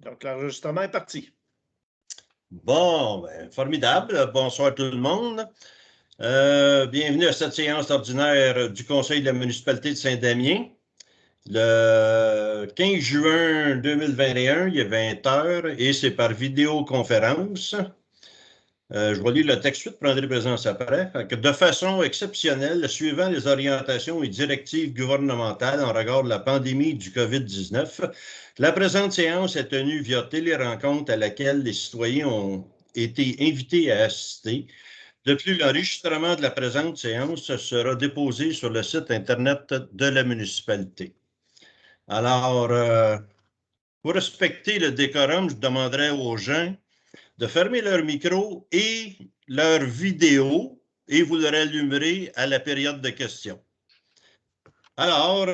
Donc, l'enregistrement est parti. Bon, ben, formidable. Bonsoir tout le monde. Bienvenue à cette séance ordinaire du Conseil de la municipalité de Saint-Damien. Le 15 juin 2021, il est 20 heures et c'est par vidéoconférence. Je vais lire le texte suite, prendrai présence après. De façon exceptionnelle, suivant les orientations et directives gouvernementales en regard de la pandémie du COVID-19, la présente séance est tenue via télérencontre à laquelle les citoyens ont été invités à assister. De plus, l'enregistrement de la présente séance sera déposé sur le site Internet de la municipalité. Alors, pour respecter le décorum, je demanderai aux gens de fermer leur micro et leur vidéo et vous le rallumerez à la période de questions. Alors,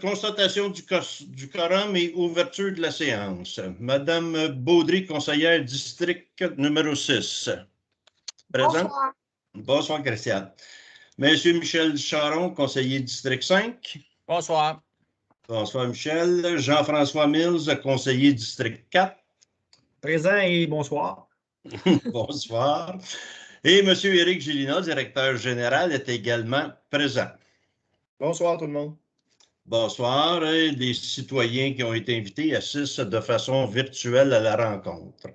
constatation du quorum et ouverture de la séance. Madame Baudry, conseillère district numéro 6. Présente? Bonsoir. Bonsoir, Christiane. Monsieur Michel Charon, conseiller district 5. Bonsoir. Bonsoir, Michel. Jean-François Mills, conseiller district 4. Présent et bonsoir. Bonsoir. Et M. Éric Gélina, directeur général, est également présent. Bonsoir tout le monde. Bonsoir. Et les citoyens qui ont été invités assistent de façon virtuelle à la rencontre.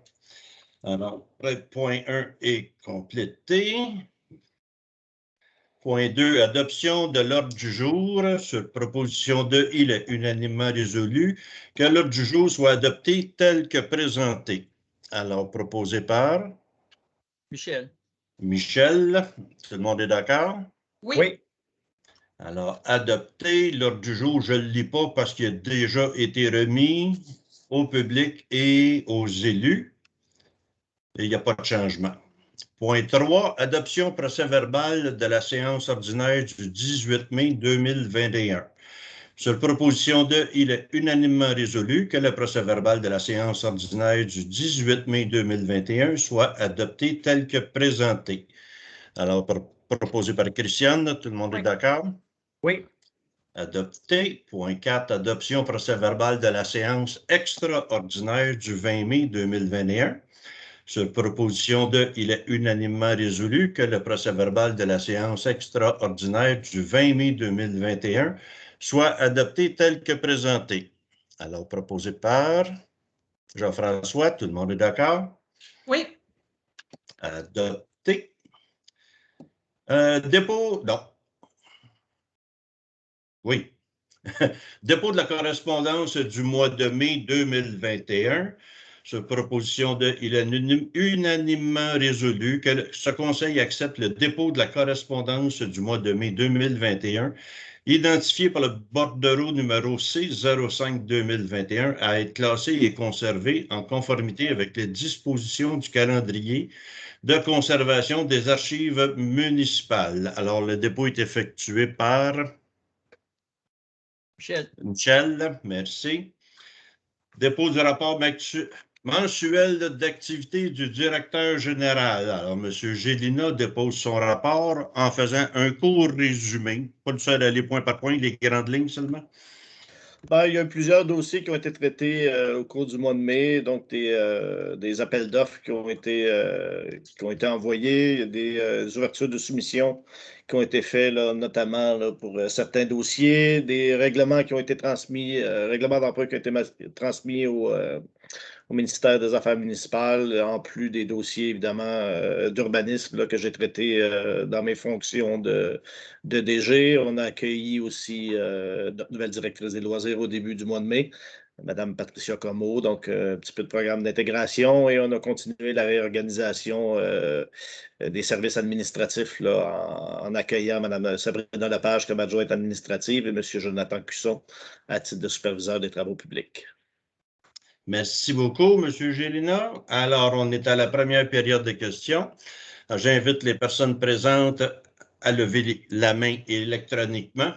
Alors, point 1 est complété. Point 2, adoption de l'ordre du jour. Sur proposition 2, il est unanimement résolu que l'ordre du jour soit adopté tel que présenté. Alors, proposé par Michel. Michel. Tout le monde est d'accord? Oui. Alors, adopté. L'ordre du jour, je ne le lis pas parce qu'il a déjà été remis au public et aux élus. Et il n'y a pas de changement. Point 3, adoption procès-verbal de la séance ordinaire du 18 mai 2021. Sur proposition 2, il est unanimement résolu que le procès-verbal de la séance ordinaire du 18 mai 2021 soit adopté tel que présenté. Alors, proposé par Christiane, tout le monde est d'accord? Oui. Adopté. Point 4, adoption procès-verbal de la séance extraordinaire du 20 mai 2021. Sur proposition 2, il est unanimement résolu que le procès-verbal de la séance extraordinaire du 20 mai 2021 soit adopté tel que présenté. Alors, proposé par Jean-François, tout le monde est d'accord? Oui. Adopté. Dépôt, non. Oui. Dépôt de la correspondance du mois de mai 2021. Sur proposition de, il est unanimement résolu que ce Conseil accepte le dépôt de la correspondance du mois de mai 2021, identifié par le bordereau numéro C05-2021, à être classé et conservé en conformité avec les dispositions du calendrier de conservation des archives municipales. Alors, le dépôt est effectué par Michel, merci. Dépôt du rapport mensuel d'activité du directeur général. Alors, M. Gélina dépose son rapport en faisant un court résumé. Pas le seul à aller point par point, les grandes lignes seulement. Ben, il y a plusieurs dossiers qui ont été traités au cours du mois de mai, donc des appels d'offres qui ont été envoyés, des ouvertures de soumission qui ont été faits, là, notamment là, pour certains dossiers, des règlements qui ont été transmis, règlements d'emprunt qui ont été transmis au ministère des Affaires municipales, en plus des dossiers, évidemment, d'urbanisme que j'ai traités dans mes fonctions de DG. On a accueilli aussi notre nouvelle directrice des loisirs au début du mois de mai, Mme Patricia Comeau, donc un petit peu de programme d'intégration, et on a continué la réorganisation des services administratifs là, en accueillant Mme Sabrina Lepage comme adjointe administrative et M. Jonathan Cusson à titre de superviseur des travaux publics. Merci beaucoup, M. Gélina. Alors, on est à la première période de questions. J'invite les personnes présentes à lever la main électroniquement.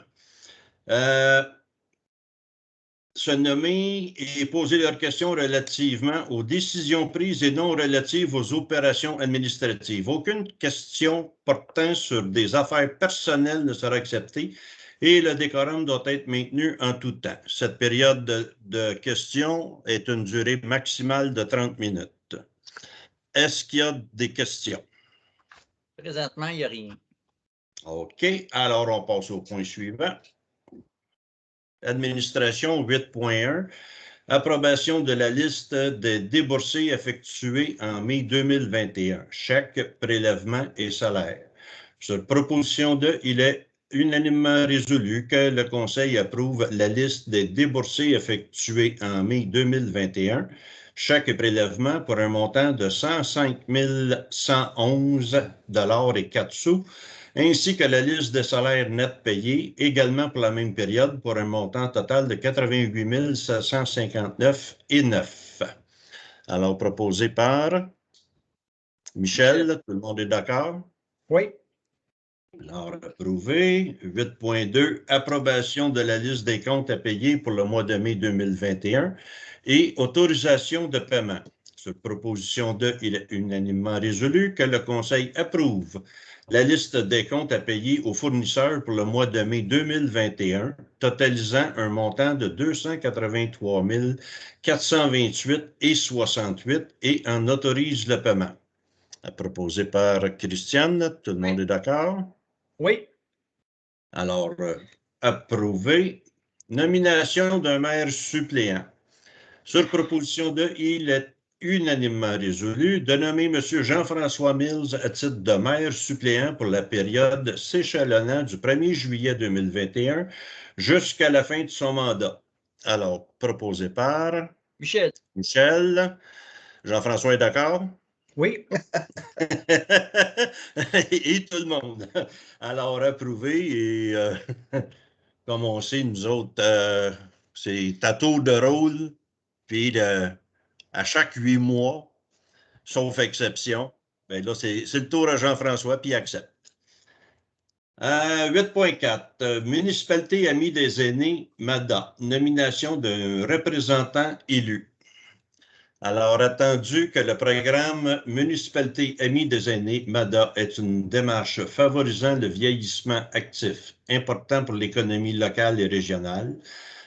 se nommer et poser leurs questions relativement aux décisions prises et non relatives aux opérations administratives. Aucune question portant sur des affaires personnelles ne sera acceptée et le décorum doit être maintenu en tout temps. Cette période de questions est une durée maximale de 30 minutes. Est-ce qu'il y a des questions? Présentement, il n'y a rien. OK. Alors, on passe au point suivant. Administration 8.1. Approbation de la liste des déboursés effectués en mai 2021. Chèques, prélèvements et salaires. Sur proposition de, il est unanimement résolu que le Conseil approuve la liste des déboursés effectués en mai 2021. Chèques et prélèvements pour un montant de 105 111,04 $, ainsi que la liste des salaires nets payés, également pour la même période, pour un montant total de 88 759,09 $. Alors, proposé par Michel, tout le monde est d'accord? Oui. Alors, approuvé. 8.2, approbation de la liste des comptes à payer pour le mois de mai 2021 et autorisation de paiement. Sur proposition de, il est unanimement résolu que le Conseil approuve la liste des comptes à payer aux fournisseurs pour le mois de mai 2021, totalisant un montant de 283 428,68 et en autorise le paiement. Proposé par Christiane, tout le monde est d'accord? Oui. Alors, approuvé. Nomination d'un maire suppléant. Sur proposition de, il est unanimement résolu de nommer M. Jean-François Mills à titre de maire suppléant pour la période s'échelonnant du 1er juillet 2021 jusqu'à la fin de son mandat. Alors, proposé par Michel. Michel. Jean-François est d'accord? Oui. Et tout le monde. Alors, approuvé. Et comme on sait, nous autres, c'est à tour de rôle. Puis à chaque 8 mois, sauf exception, bien là, c'est le tour à Jean-François, puis il accepte. 8.4. Municipalité Amis des aînés, MADA. Nomination d'un représentant élu. Alors, attendu que le programme Municipalité Amis des aînés, MADA, est une démarche favorisant le vieillissement actif, important pour l'économie locale et régionale,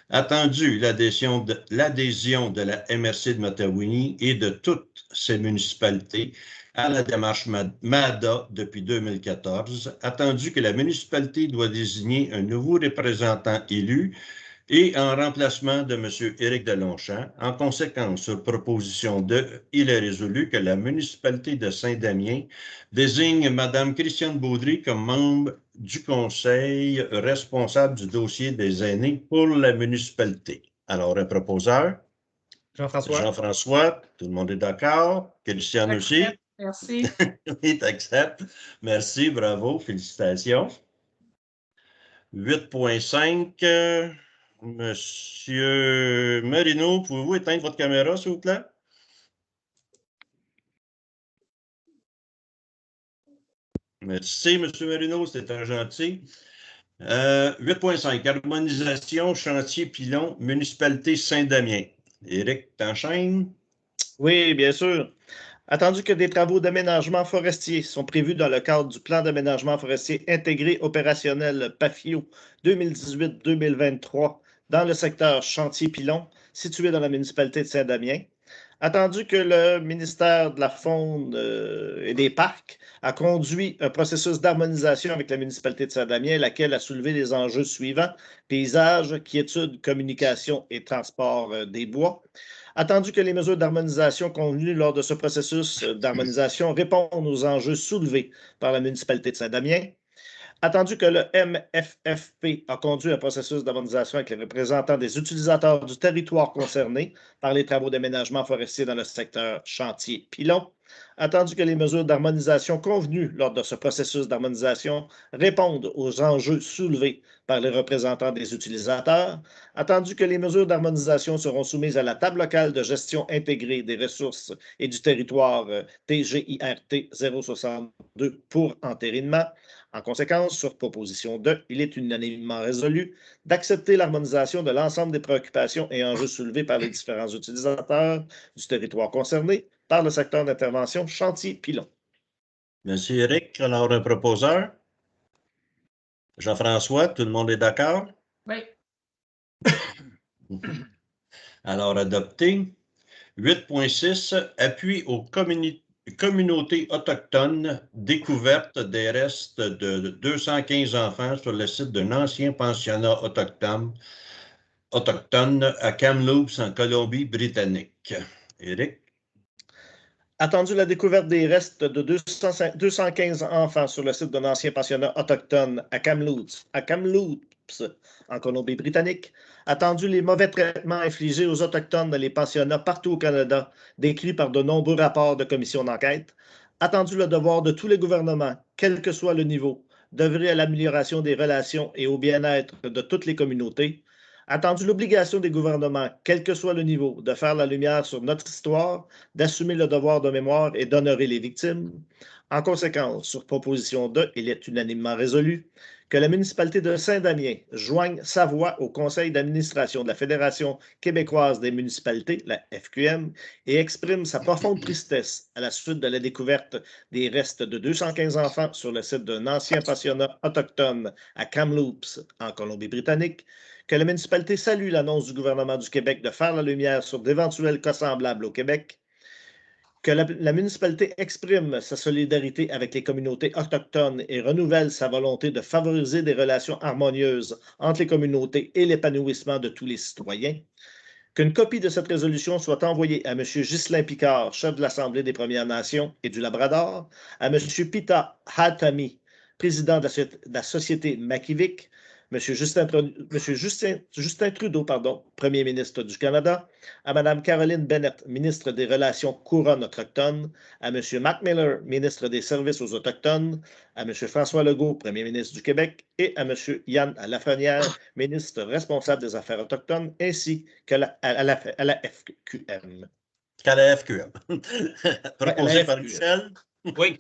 attendu l'adhésion de la MRC de Matawini et de toutes ces municipalités à la démarche MADA depuis 2014, attendu que la municipalité doit désigner un nouveau représentant élu et en remplacement de M. Éric Delonchamp. En conséquence, sur proposition de, il est résolu que la municipalité de Saint-Damien désigne Mme Christiane Baudry comme membre du conseil responsable du dossier des aînés pour la municipalité. Alors, un proposeur? Jean-François. Jean-François, tout le monde est d'accord? Christiane aussi? Merci. Oui, t'acceptes. Merci, bravo, félicitations. 8.5. Monsieur Marino, pouvez-vous éteindre votre caméra, s'il vous plaît? Merci, Monsieur Marino, c'était très gentil. 8.5, harmonisation, chantier pilon, municipalité Saint-Damien. Éric, t'enchaînes? Oui, bien sûr. Attendu que des travaux d'aménagement forestier sont prévus dans le cadre du plan d'aménagement forestier intégré opérationnel PAFIO 2018-2023 dans le secteur Chantier-Pilon, situé dans la municipalité de Saint-Damien. Attendu que le ministère de la Faune et des Parcs a conduit un processus d'harmonisation avec la municipalité de Saint-Damien, laquelle a soulevé les enjeux suivants: paysage, quiétude, communication et transport des bois. Attendu que les mesures d'harmonisation convenues lors de ce processus d'harmonisation répondent aux enjeux soulevés par la municipalité de Saint-Damien. Attendu que le MFFP a conduit un processus d'harmonisation avec les représentants des utilisateurs du territoire concerné par les travaux d'aménagement forestier dans le secteur Chantier-Pilon. Attendu que les mesures d'harmonisation convenues lors de ce processus d'harmonisation répondent aux enjeux soulevés par les représentants des utilisateurs. Attendu que les mesures d'harmonisation seront soumises à la table locale de gestion intégrée des ressources et du territoire TGIRT 062 pour entérinement. En conséquence, sur proposition de, il est unanimement résolu d'accepter l'harmonisation de l'ensemble des préoccupations et enjeux soulevés par les différents utilisateurs du territoire concerné par le secteur d'intervention chantier-pilon. Monsieur Eric, alors un proposeur. Jean-François, tout le monde est d'accord? Oui. Alors, adopté. 8.6, appui aux communautés autochtones, découverte des restes de 215 enfants sur le site d'un ancien pensionnat autochtone à Kamloops, en Colombie-Britannique. Éric? Attendu la découverte des restes de 215 enfants sur le site d'un ancien pensionnat autochtone à Kamloops, en Colombie-Britannique. Attendu les mauvais traitements infligés aux Autochtones dans les pensionnats partout au Canada, décrits par de nombreux rapports de commissions d'enquête. Attendu le devoir de tous les gouvernements, quel que soit le niveau, d'œuvrer à l'amélioration des relations et au bien-être de toutes les communautés. Attendu l'obligation des gouvernements, quel que soit le niveau, de faire la lumière sur notre histoire, d'assumer le devoir de mémoire et d'honorer les victimes. En conséquence, sur proposition de, il est unanimement résolu que la municipalité de Saint-Damien joigne sa voix au conseil d'administration de la Fédération québécoise des municipalités, la FQM, et exprime sa profonde tristesse à la suite de la découverte des restes de 215 enfants sur le site d'un ancien pensionnat autochtone à Kamloops, en Colombie-Britannique, que la municipalité salue l'annonce du gouvernement du Québec de faire la lumière sur d'éventuels cas semblables au Québec, que la municipalité exprime sa solidarité avec les communautés autochtones et renouvelle sa volonté de favoriser des relations harmonieuses entre les communautés et l'épanouissement de tous les citoyens, qu'une copie de cette résolution soit envoyée à M. Ghislain Picard, chef de l'Assemblée des Premières Nations et du Labrador, à M. Pita Hatami, président de la Société Makivik, M. Justin Trudeau, Premier ministre du Canada, à Mme Caroline Bennett, ministre des Relations couronnes autochtones, à M. Mac Miller, ministre des Services aux Autochtones, à M. François Legault, Premier ministre du Québec, et à M. Yann Lafrenière, ministre responsable des Affaires autochtones, ainsi qu'à la FQM. Qu'à la FQM. Proposé par Michel? Oui.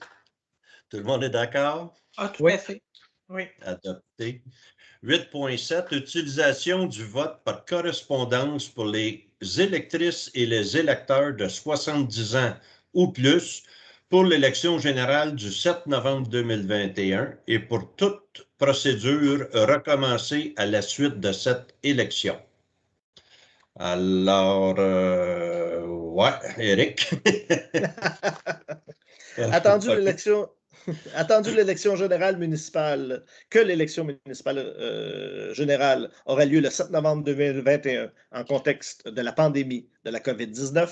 Tout le monde est d'accord? Ah, tout à fait. Oui. Adopté. 8.7, utilisation du vote par correspondance pour les électrices et les électeurs de 70 ans ou plus pour l'élection générale du 7 novembre 2021 et pour toute procédure recommencée à la suite de cette élection. Alors, ouais, Éric. Attendu l'élection générale municipale, que l'élection municipale générale aura lieu le 7 novembre 2021 en contexte de la pandémie de la COVID-19,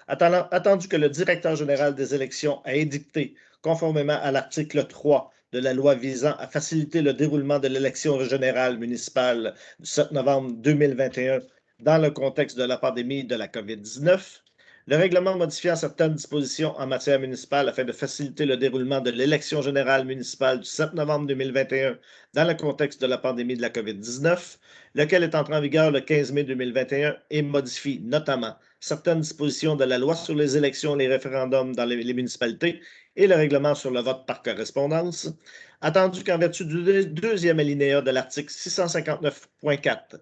attendu que le directeur général des élections a édicté, conformément à l'article 3 de la loi visant à faciliter le déroulement de l'élection générale municipale du 7 novembre 2021 dans le contexte de la pandémie de la COVID-19, le règlement modifiant certaines dispositions en matière municipale afin de faciliter le déroulement de l'élection générale municipale du 7 novembre 2021 dans le contexte de la pandémie de la COVID-19, lequel est entré en vigueur le 15 mai 2021 et modifie notamment certaines dispositions de la loi sur les élections et les référendums dans les municipalités et le règlement sur le vote par correspondance, attendu qu'en vertu du deuxième alinéa de l'article 659.4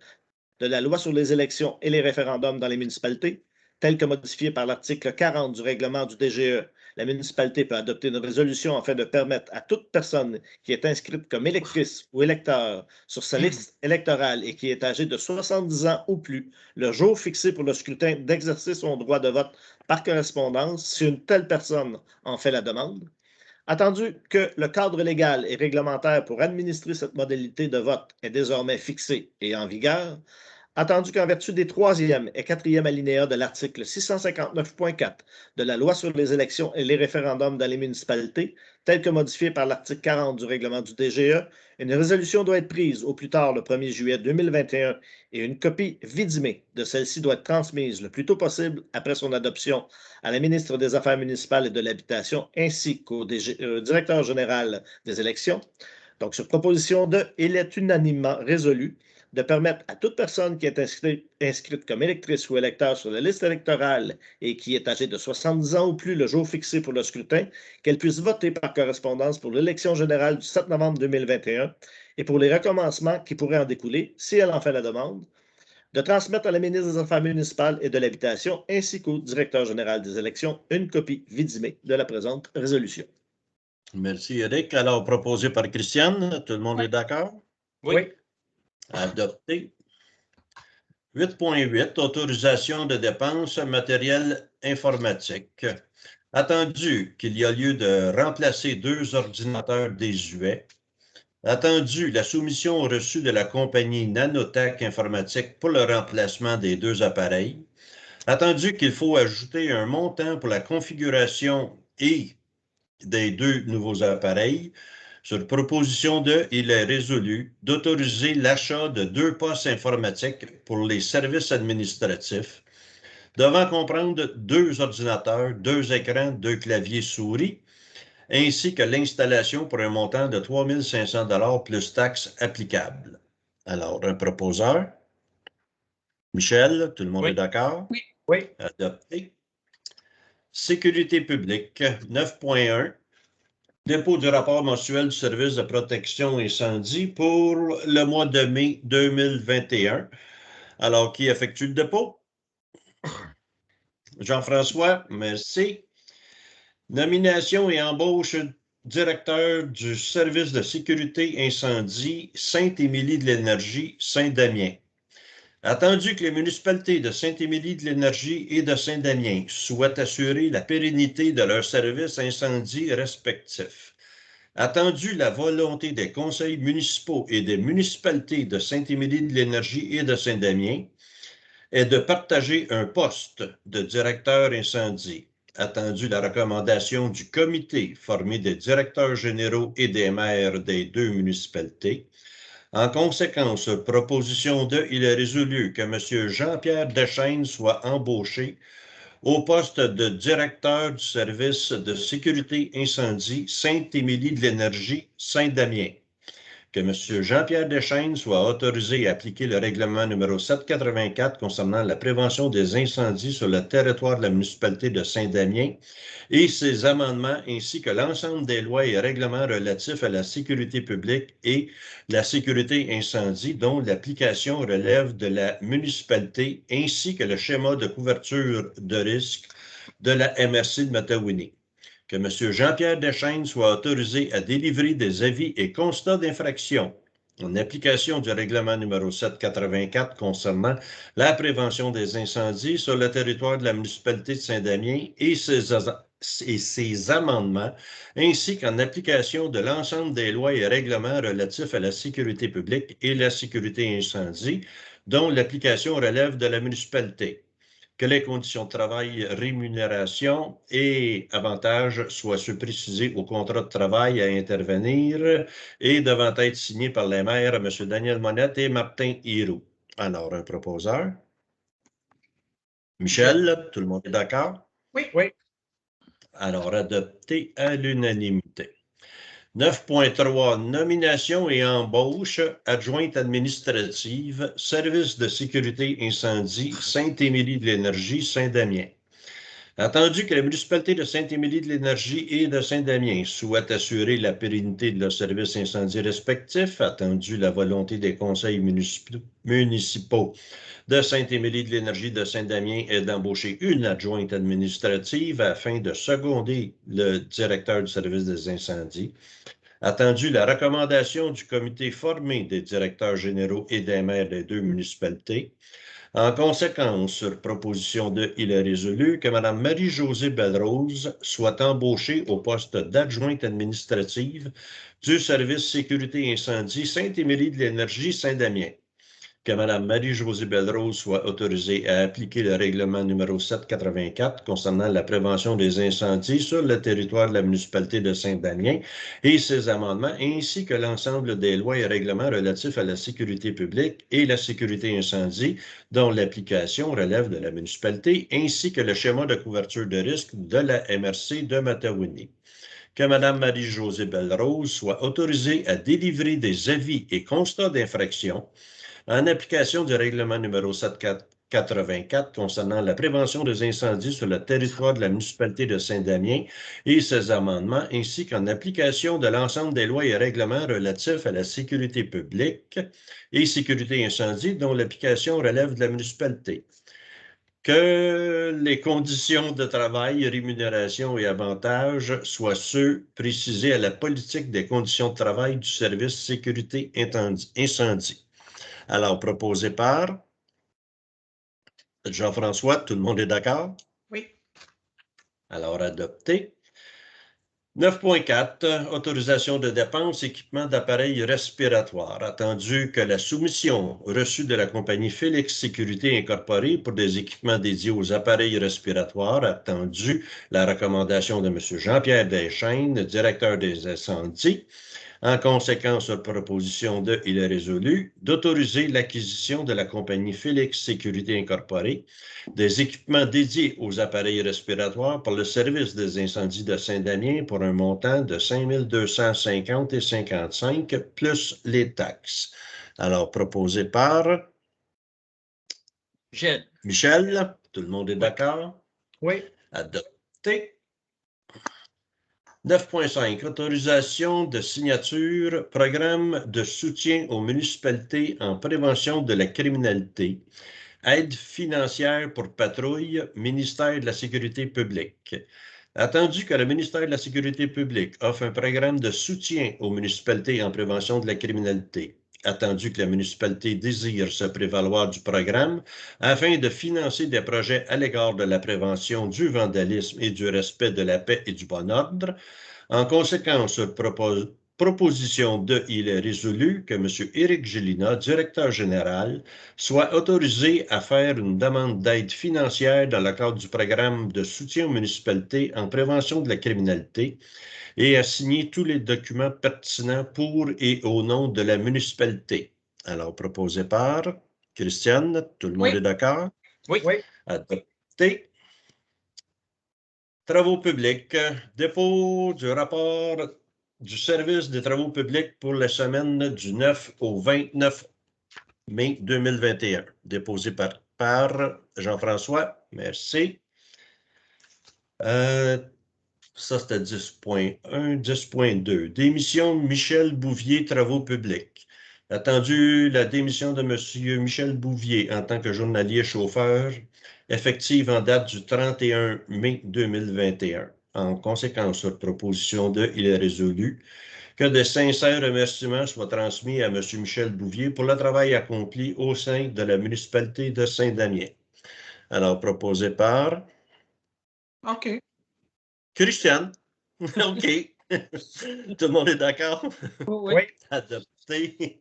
de la loi sur les élections et les référendums dans les municipalités, tel que modifié par l'article 40 du règlement du DGE, la municipalité peut adopter une résolution afin de permettre à toute personne qui est inscrite comme électrice ou électeur sur sa liste électorale et qui est âgée de 70 ans ou plus, le jour fixé pour le scrutin, d'exercer son droit de vote par correspondance si une telle personne en fait la demande. Attendu que le cadre légal et réglementaire pour administrer cette modalité de vote est désormais fixé et en vigueur, Attendu qu'en vertu des 3e et 4e alinéas de l'article 659.4 de la Loi sur les élections et les référendums dans les municipalités, tel que modifié par l'article 40 du règlement du DGE, une résolution doit être prise au plus tard le 1er juillet 2021 et une copie vidimée de celle-ci doit être transmise le plus tôt possible après son adoption à la ministre des Affaires municipales et de l'Habitation ainsi qu'au directeur général des élections. Donc, sur proposition de, il est unanimement résolu de permettre à toute personne qui est inscrite comme électrice ou électeur sur la liste électorale et qui est âgée de 70 ans ou plus le jour fixé pour le scrutin, qu'elle puisse voter par correspondance pour l'élection générale du 7 novembre 2021 et pour les recommencements qui pourraient en découler, si elle en fait la demande, de transmettre à la ministre des Affaires municipales et de l'Habitation ainsi qu'au directeur général des élections une copie vidimée de la présente résolution. Merci, Eric. Alors, proposé par Christiane, tout le monde est d'accord? Oui. Adopté. 8.8, autorisation de dépenses matériel informatique. Attendu qu'il y a lieu de remplacer 2 ordinateurs désuets. Attendu la soumission reçue de la compagnie Nanotech Informatique pour le remplacement des 2 appareils. Attendu qu'il faut ajouter un montant pour la configuration et des 2 nouveaux appareils. Sur proposition de, il est résolu d'autoriser l'achat de 2 postes informatiques pour les services administratifs, devant comprendre 2 ordinateurs, 2 écrans, 2 claviers souris, ainsi que l'installation pour un montant de 3 500 $ plus taxes applicables. Alors, un proposeur. Michel, tout le monde est d'accord? Oui. Adopté. Sécurité publique, 9.1. Dépôt du rapport mensuel du service de protection incendie pour le mois de mai 2021. Alors, qui effectue le dépôt? Jean-François, merci. Nomination et embauche directeur du service de sécurité incendie Sainte-Émilie de l'Énergie, Saint-Damien. Attendu que les municipalités de Sainte-Émilie de l'Énergie et de Saint-Damien souhaitent assurer la pérennité de leurs services incendie respectifs. Attendu la volonté des conseils municipaux et des municipalités de Sainte-Émilie de l'Énergie et de Saint-Damien est de partager un poste de directeur incendie. Attendu la recommandation du comité formé des directeurs généraux et des maires des 2 municipalités. En conséquence, proposition de, il est résolu que M. Jean-Pierre Deschaines soit embauché au poste de directeur du service de sécurité incendie Sainte-Émilie de l'Énergie, Saint-Damien. Que M. Jean-Pierre Deschaines soit autorisé à appliquer le règlement numéro 784 concernant la prévention des incendies sur le territoire de la municipalité de Saint-Damien et ses amendements ainsi que l'ensemble des lois et règlements relatifs à la sécurité publique et la sécurité incendie dont l'application relève de la municipalité ainsi que le schéma de couverture de risque de la MRC de Matawini. Que M. Jean-Pierre Deschaines soit autorisé à délivrer des avis et constats d'infraction en application du règlement numéro 784 concernant la prévention des incendies sur le territoire de la municipalité de Saint-Damien et ses amendements, ainsi qu'en application de l'ensemble des lois et règlements relatifs à la sécurité publique et la sécurité incendie, dont l'application relève de la municipalité. Que les conditions de travail, rémunération et avantages soient précisés au contrat de travail à intervenir et devant être signé par les maires M. Daniel Monette et Martin Hirou. Alors, un proposeur. Michel, tout le monde est d'accord? Oui. Alors, adopté à l'unanimité. 9.3, nomination et embauche, adjointe administrative, service de sécurité incendie, Sainte-Émilie de l'Énergie, Saint-Damien. Attendu que la municipalité de Sainte-Émilie de l'Énergie et de Saint-Damien souhaite assurer la pérennité de leurs services incendies respectifs, attendu la volonté des conseils municipaux de Sainte-Émilie de l'Énergie de Saint-Damien est d'embaucher une adjointe administrative afin de seconder le directeur du service des incendies. Attendu la recommandation du comité formé des directeurs généraux et des maires des 2 municipalités. En conséquence, sur proposition de, il est résolu que Mme Marie-Josée Belrose soit embauchée au poste d'adjointe administrative du service sécurité incendie Sainte-Émilie de l'Énergie Saint-Damien. que Mme Marie-Josée Belrose soit autorisée à appliquer le règlement numéro 784 concernant la prévention des incendies sur le territoire de la municipalité de Saint-Damien et ses amendements, ainsi que l'ensemble des lois et règlements relatifs à la sécurité publique et la sécurité incendie dont l'application relève de la municipalité, ainsi que le schéma de couverture de risque de la MRC de Matawini. Que Mme Marie-Josée Belrose soit autorisée à délivrer des avis et constats d'infraction en application du règlement numéro 784 concernant la prévention des incendies sur le territoire de la municipalité de Saint-Damien et ses amendements, ainsi qu'en application de l'ensemble des lois et règlements relatifs à la sécurité publique et sécurité incendie dont l'application relève de la municipalité. Que les conditions de travail, rémunération et avantages soient ceux précisés à la politique des conditions de travail du service sécurité incendie. Alors, proposé par Jean-François, tout le monde est d'accord? Oui. Alors, adopté. 9.4, autorisation de dépenses, équipement d'appareils respiratoires. Attendu que la soumission reçue de la compagnie Félix Sécurité Incorporée pour des équipements dédiés aux appareils respiratoires, attendu la recommandation de M. Jean-Pierre Deschaines, directeur des incendies. En conséquence, sur proposition de, il est résolu d'autoriser l'acquisition de la compagnie Félix Sécurité Incorporée des équipements dédiés aux appareils respiratoires pour le service des incendies de Saint-Damien pour un montant de 5 250,55 $ plus les taxes. Alors, proposé par Michel. Tout le monde est d'accord? Oui. Adopté. 9.5, autorisation de signature, programme de soutien aux municipalités en prévention de la criminalité, aide financière pour patrouille, ministère de la Sécurité publique. Attendu que le ministère de la Sécurité publique offre un programme de soutien aux municipalités en prévention de la criminalité, attendu que la municipalité désire se prévaloir du programme afin de financer des projets à l'égard de la prévention du vandalisme et du respect de la paix et du bon ordre. En conséquence, sur proposition de, il est résolu que M. Éric Gélina, directeur général, soit autorisé à faire une demande d'aide financière dans le cadre du programme de soutien aux municipalités en prévention de la criminalité et à signer tous les documents pertinents pour et au nom de la municipalité. Alors, proposé par Christiane, tout le monde est d'accord? Oui. Adopté. Travaux publics, dépôt du rapport du service des travaux publics pour la semaine du 9 au 29 mai 2021, déposé par Jean-François. Merci. Ça, c'était 10.1. 10.2. Démission Michel Bouvier, travaux publics. Attendu la démission de M. Michel Bouvier en tant que journalier chauffeur, effective en date du 31 mai 2021. En conséquence, sur proposition de, il est résolu que de sincères remerciements soient transmis à M. Michel Bouvier pour le travail accompli au sein de la municipalité de Saint-Damien. Alors, proposé par... OK. Christiane. OK. Tout le monde est d'accord? Oui. Adopté.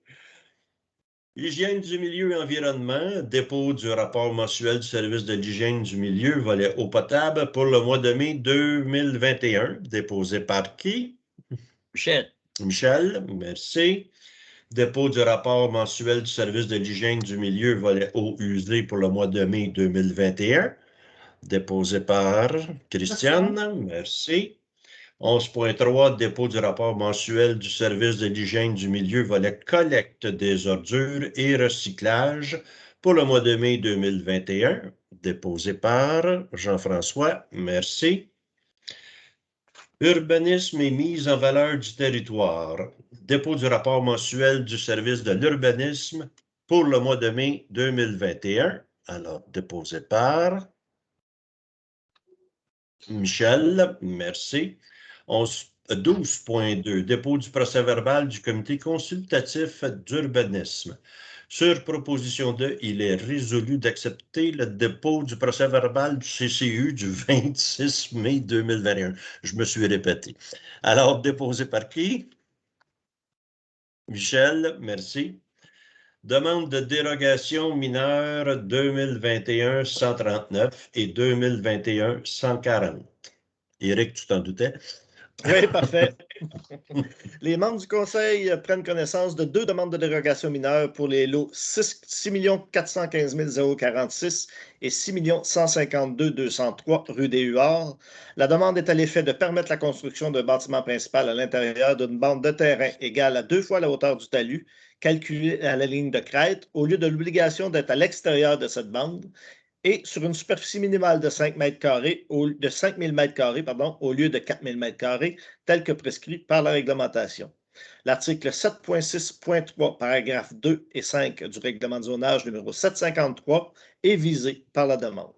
Hygiène du milieu et environnement, dépôt du rapport mensuel du service de l'hygiène du milieu, volet eau potable pour le mois de mai 2021, déposé par qui? Michel. Michel, merci. Dépôt du rapport mensuel du service de l'hygiène du milieu, volet eau usée pour le mois de mai 2021, déposé par Christiane, merci. 11.3, dépôt du rapport mensuel du service de l'hygiène du milieu, volet collecte des ordures et recyclage pour le mois de mai 2021, déposé par Jean-François, merci. Urbanisme et mise en valeur du territoire, dépôt du rapport mensuel du service de l'urbanisme pour le mois de mai 2021, alors déposé par Michel, merci. 12.2, dépôt du procès-verbal du comité consultatif d'urbanisme. Sur proposition de, il est résolu d'accepter le dépôt du procès-verbal du CCU du 26 mai 2021. Je me suis répété. Alors, déposé par qui? Michel, merci. demande de dérogation mineure 2021-139 et 2021-140. Éric, tu t'en doutais? Oui, parfait. Les membres du Conseil prennent connaissance de 2 demandes de dérogation mineure pour les lots 6 415 046 et 6 152 203 rue des Huards. La demande est à l'effet de permettre la construction d'un bâtiment principal à l'intérieur d'une bande de terrain égale à 2 fois la hauteur du talus, calculée à la ligne de crête, au lieu de l'obligation d'être à l'extérieur de cette bande, et sur une superficie minimale de 5 000 m², pardon, au lieu de 4 000 m², tel que prescrit par la réglementation. L'article 7.6.3, paragraphes 2 et 5 du règlement de zonage numéro 753 est visé par la demande.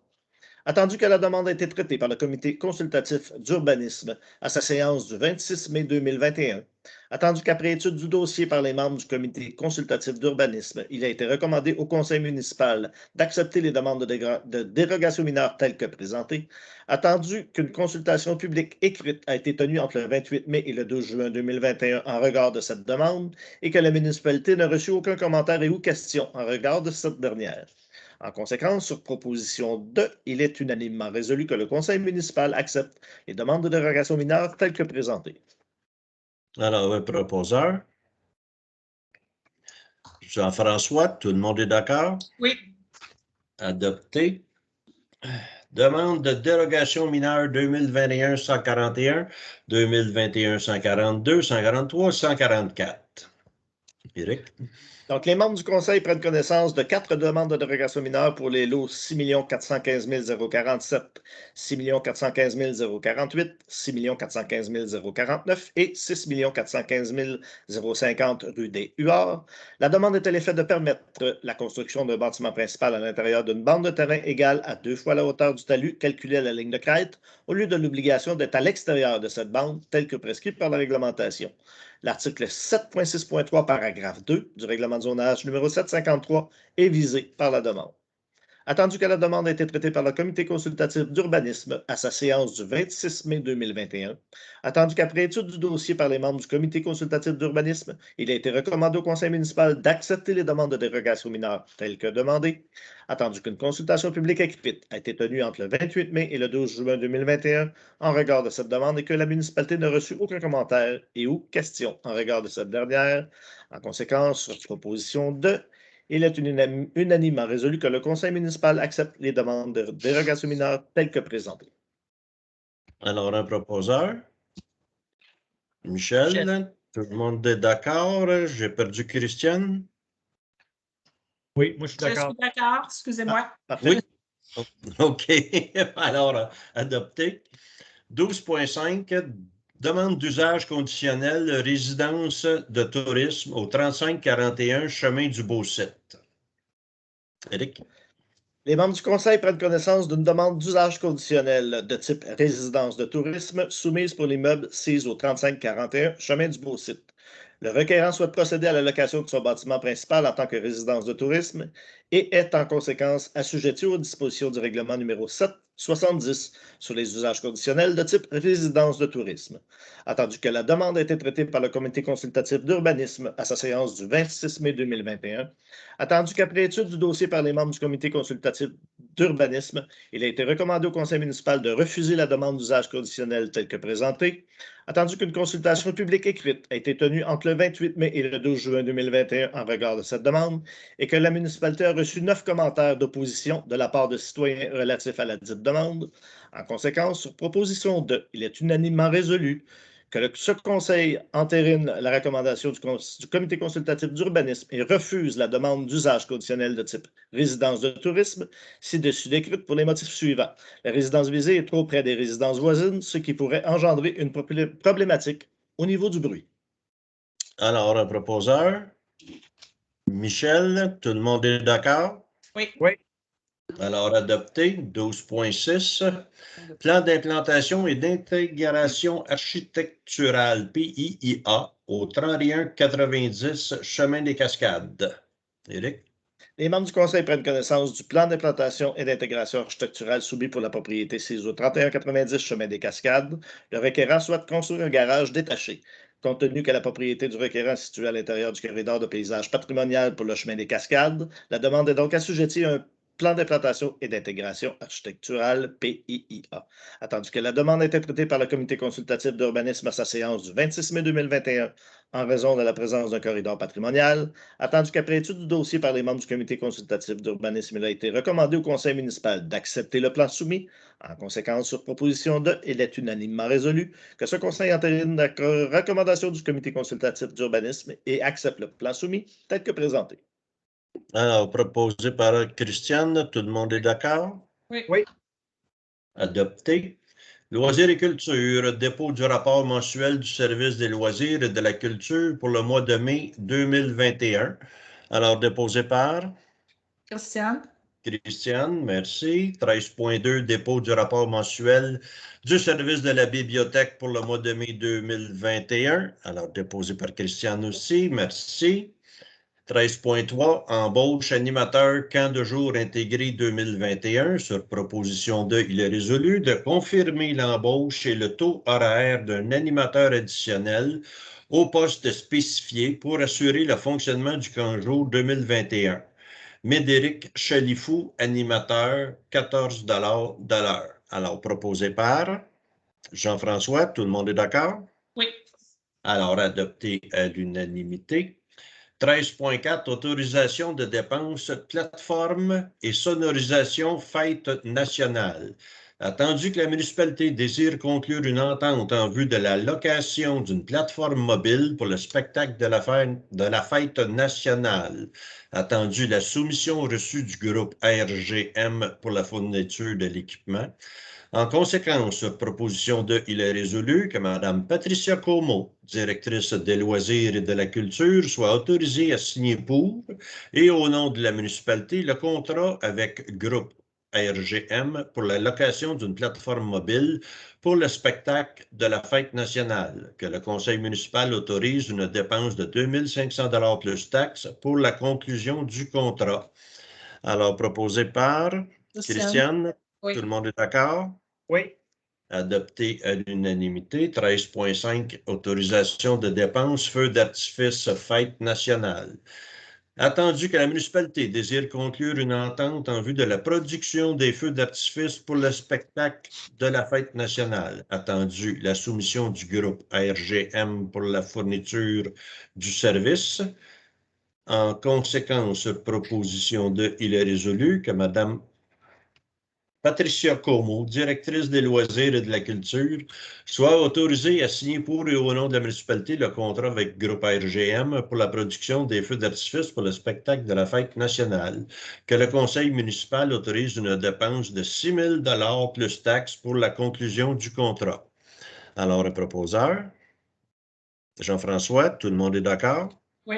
Attendu que la demande a été traitée par le comité consultatif d'urbanisme à sa séance du 26 mai 2021, attendu qu'après étude du dossier par les membres du comité consultatif d'urbanisme, il a été recommandé au conseil municipal d'accepter les demandes de dérogation mineure telles que présentées, attendu qu'une consultation publique écrite a été tenue entre le 28 mai et le 12 juin 2021 en regard de cette demande et que la municipalité n'a reçu aucun commentaire et ou question en regard de cette dernière. En conséquence, sur proposition de, il est unanimement résolu que le conseil municipal accepte les demandes de dérogation mineure telles que présentées. Alors, le proposeur. Jean-François, tout le monde est d'accord? Oui. Adopté. Demande de dérogation mineure 2021-141, 2021-142, 143, 144. Éric? Donc, les membres du Conseil prennent connaissance de 4 demandes de dérogation mineure pour les lots 6 415 047, 6 415 048, 6 415 049 et 6 415 050 rue des Huards. La demande est à l'effet de permettre la construction d'un bâtiment principal à l'intérieur d'une bande de terrain égale à 2 fois la hauteur du talus calculé à la ligne de crête, au lieu de l'obligation d'être à l'extérieur de cette bande, telle que prescrite par la réglementation. L'article 7.6.3, paragraphe 2 du règlement de zonage numéro 753 est visé par la demande. Attendu que la demande a été traitée par le comité consultatif d'urbanisme à sa séance du 26 mai 2021, attendu qu'après étude du dossier par les membres du comité consultatif d'urbanisme, il a été recommandé au conseil municipal d'accepter les demandes de dérogation mineure telles que demandées, attendu qu'une consultation publique écrite a été tenue entre le 28 mai et le 12 juin 2021 en regard de cette demande et que la municipalité n'a reçu aucun commentaire et ou question en regard de cette dernière. En conséquence, sur proposition de, il est unanimement résolu que le conseil municipal accepte les demandes de dérogation mineure telles que présentées. Alors, un proposeur. Michel, tout le monde est d'accord? J'ai perdu Christiane? Oui, moi je suis Je d'accord. suis d'accord, excusez-moi. Parfait. Oui. OK. Alors, adopté. 12.5, demande d'usage conditionnel, résidence de tourisme au 3541 chemin du Beau-Site. Éric? Les membres du conseil prennent connaissance d'une demande d'usage conditionnel de type résidence de tourisme soumise pour l'immeuble SIS au 3541 chemin du Beau-Site. Le requérant souhaite procéder à la location de son bâtiment principal en tant que résidence de tourisme et est en conséquence assujetti aux dispositions du règlement numéro 770 sur les usages conditionnels de type résidence de tourisme. Attendu que la demande a été traitée par le comité consultatif d'urbanisme à sa séance du 26 mai 2021, attendu qu'après étude du dossier par les membres du comité consultatif d'urbanisme, il a été recommandé au conseil municipal de refuser la demande d'usage conditionnel telle que présentée, attendu qu'une consultation publique écrite a été tenue entre le 28 mai et le 12 juin 2021 en regard de cette demande et que la municipalité a reçu 9 commentaires d'opposition de la part de citoyens relatifs à la dite demande. En conséquence, sur proposition de, il est unanimement résolu que ce conseil entérine la recommandation du comité consultatif d'urbanisme et refuse la demande d'usage conditionnel de type résidence de tourisme, ci-dessus décrite pour les motifs suivants. La résidence visée est trop près des résidences voisines, ce qui pourrait engendrer une problématique au niveau du bruit. Alors, un proposeur. Michel, tout le monde est d'accord? Oui. Oui. Alors, adopté. 12.6. Plan d'implantation et d'intégration architecturale, PIIA, au 3190 Chemin des Cascades. Éric? Les membres du conseil prennent connaissance du plan d'implantation et d'intégration architecturale soumis pour la propriété CISO 3190 Chemin des Cascades. Le requérant souhaite construire un garage détaché compte tenu que la propriété du requérant est située à l'intérieur du corridor de paysage patrimonial pour le chemin des Cascades. La demande est donc assujettie à un plan d'implantation et d'intégration architecturale, PIIA. Attendu que la demande a été traitée par le comité consultatif d'urbanisme à sa séance du 26 mai 2021 en raison de la présence d'un corridor patrimonial. Attendu qu'après étude du dossier par les membres du comité consultatif d'urbanisme, il a été recommandé au conseil municipal d'accepter le plan soumis. En conséquence, sur proposition de, il est unanimement résolu que ce conseil entérine la recommandation du comité consultatif d'urbanisme et accepte le plan soumis tel que présenté. Alors, proposé par Christiane, tout le monde est d'accord? Oui. Oui. Adopté. Loisirs et culture, dépôt du rapport mensuel du service des loisirs et de la culture pour le mois de mai 2021. Alors, déposé par Christiane. Christiane, merci. 13.2, dépôt du rapport mensuel du service de la bibliothèque pour le mois de mai 2021. Alors, déposé par Christiane aussi, merci. 13.3, embauche animateur camp de jour intégré 2021. Sur proposition de, il est résolu de confirmer l'embauche et le taux horaire d'un animateur additionnel au poste spécifié pour assurer le fonctionnement du camp de jour 2021. Médéric Chalifou, animateur, 14 de l'heure. Alors, proposé par Jean-François, tout le monde est d'accord? Oui. Alors, adopté à l'unanimité. 13.4, autorisation de dépenses, plateforme et sonorisation fête nationale. Attendu que la municipalité désire conclure une entente en vue de la location d'une plateforme mobile pour le spectacle de la fête nationale. Attendu la soumission reçue du groupe RGM pour la fourniture de l'équipement. En conséquence, sur proposition de, il est résolu que Mme Patricia Como, directrice des loisirs et de la culture, soit autorisée à signer pour et au nom de la municipalité le contrat avec Groupe RGM pour la location d'une plateforme mobile pour le spectacle de la fête nationale, que le conseil municipal autorise une dépense de 2 500 $ plus taxes pour la conclusion du contrat. Alors, proposé par Christiane. Oui. Tout le monde est d'accord? Oui. Adopté à l'unanimité. 13.5, autorisation de dépenses, feux d'artifice, fête nationale. Attendu que la municipalité désire conclure une entente en vue de la production des feux d'artifice pour le spectacle de la fête nationale. Attendu la soumission du groupe RGM pour la fourniture du service. En conséquence, proposition de, il est résolu que Mme Patricia Como, directrice des loisirs et de la culture, soit autorisée à signer pour et au nom de la municipalité le contrat avec Groupe RGM pour la production des feux d'artifice pour le spectacle de la fête nationale, que le conseil municipal autorise une dépense de 6 000 $ plus taxes pour la conclusion du contrat. Alors, un proposeur, Jean-François, tout le monde est d'accord? Oui.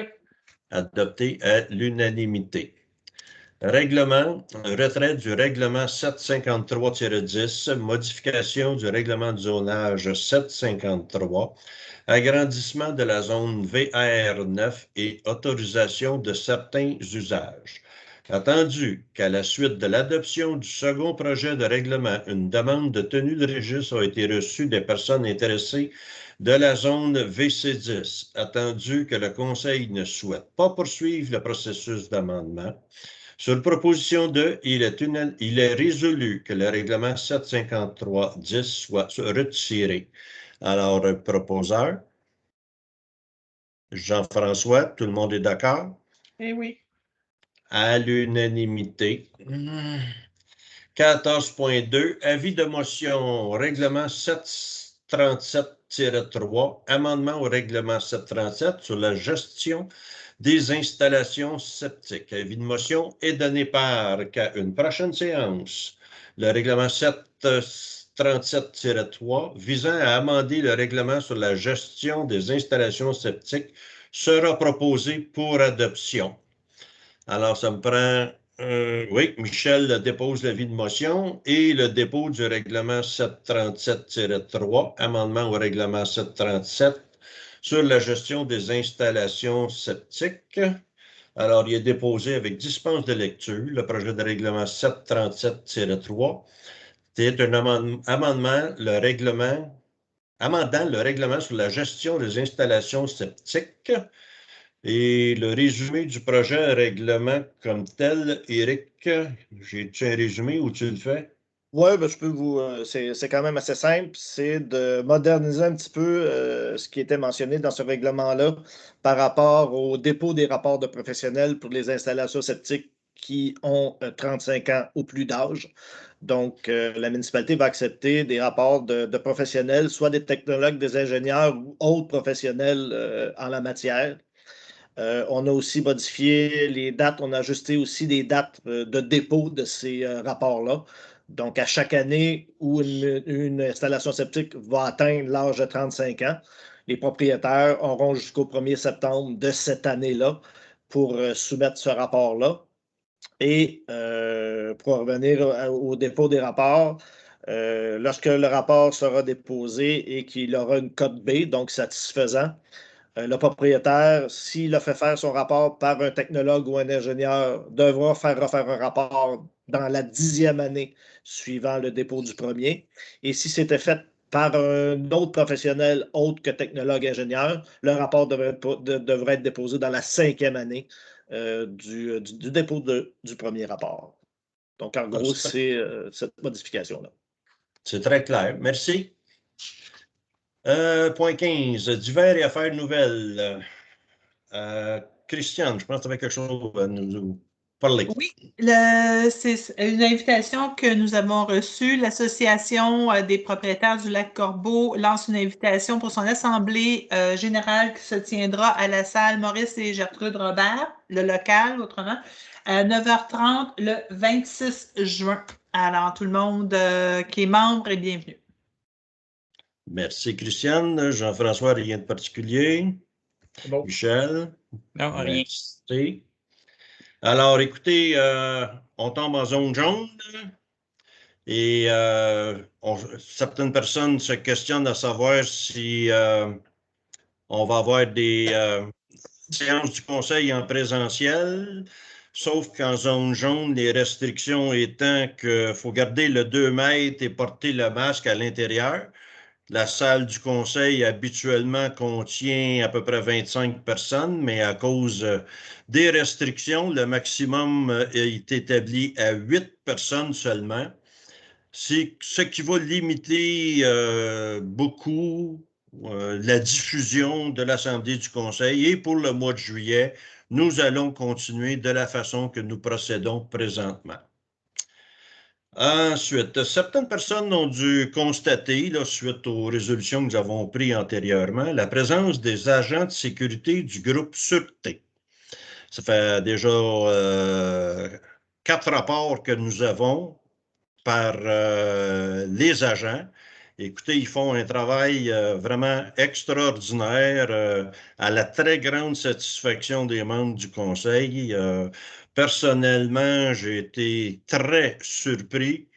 Adopté à l'unanimité. Règlement, retrait du règlement 753-10, modification du règlement de zonage 753, agrandissement de la zone VR9 et autorisation de certains usages. Attendu qu'à la suite de l'adoption du second projet de règlement, une demande de tenue de registre a été reçue des personnes intéressées de la zone VC10. Attendu que le Conseil ne souhaite pas poursuivre le processus d'amendement. Sur proposition de, il est résolu que le règlement 753-10 soit retiré. Alors, proposeur, Jean-François, tout le monde est d'accord? Eh oui. À l'unanimité. 14.2, avis de motion, règlement 737-3, amendement au règlement 737 sur la gestion des installations septiques. Avis de motion est donné par qu'à une prochaine séance, le règlement 737-3 visant à amender le règlement sur la gestion des installations septiques sera proposé pour adoption. Alors, ça me prend... oui, Michel dépose l'avis de motion et le dépôt du règlement 737-3, amendement au règlement 737 sur la gestion des installations septiques. Alors, il est déposé avec dispense de lecture, le projet de règlement 737-3. C'est un amendement, le règlement amendant le règlement sur la gestion des installations septiques et le résumé du projet règlement comme tel. Éric, j'ai-tu un résumé ou tu le fais? Oui, ben, je peux vous. C'est quand même assez simple. C'est de moderniser un petit peu ce qui était mentionné dans ce règlement-là par rapport au dépôt des rapports de professionnels pour les installations septiques qui ont 35 ans ou plus d'âge. Donc, la municipalité va accepter des rapports de professionnels, soit des technologues, des ingénieurs ou autres professionnels en la matière. On a aussi modifié les dates, on a ajusté aussi des dates de dépôt de ces rapports-là. Donc, à chaque année où une installation septique va atteindre l'âge de 35 ans, les propriétaires auront jusqu'au 1er septembre de cette année-là pour soumettre ce rapport-là. Et pour revenir au dépôt des rapports, lorsque le rapport sera déposé et qu'il aura une cote B, donc satisfaisant, le propriétaire, s'il a fait faire son rapport par un technologue ou un ingénieur, devra faire refaire un rapport dans la 10e année suivant le dépôt du premier. Et si c'était fait par un autre professionnel autre que technologue ingénieur, le rapport devrait être déposé dans la 5e année du dépôt du premier rapport. Donc, en gros, c'est cette modification-là. C'est très clair. Merci. Point 15, divers et affaires nouvelles. Christiane, je pense que tu avais quelque chose à nous parler. Oui, c'est une invitation que nous avons reçue. L'Association des propriétaires du lac Corbeau lance une invitation pour son assemblée générale qui se tiendra à la salle Maurice et Gertrude Robert, le local autrement, à 9h30 le 26 juin. Alors, tout le monde qui est membre est bienvenu. Merci, Christiane. Jean-François, rien de particulier. Bon. Michel? Non, rien. Merci. Alors, écoutez, on tombe en zone jaune et certaines personnes se questionnent à savoir si on va avoir des séances du conseil en présentiel, sauf qu'en zone jaune, les restrictions étant qu'il faut garder le 2 mètres et porter le masque à l'intérieur. La salle du conseil habituellement contient à peu près 25 personnes, mais à cause des restrictions, le maximum est établi à 8 personnes seulement. C'est ce qui va limiter beaucoup la diffusion de l'Assemblée du Conseil. Et pour le mois de juillet, nous allons continuer de la façon que nous procédons présentement. Ensuite, certaines personnes ont dû constater, là, suite aux résolutions que nous avons prises antérieurement, la présence des agents de sécurité du groupe Sûreté. Ça fait déjà 4 rapports que nous avons par les agents. Écoutez, ils font un travail vraiment extraordinaire à la très grande satisfaction des membres du conseil. Personnellement, j'ai été très surpris.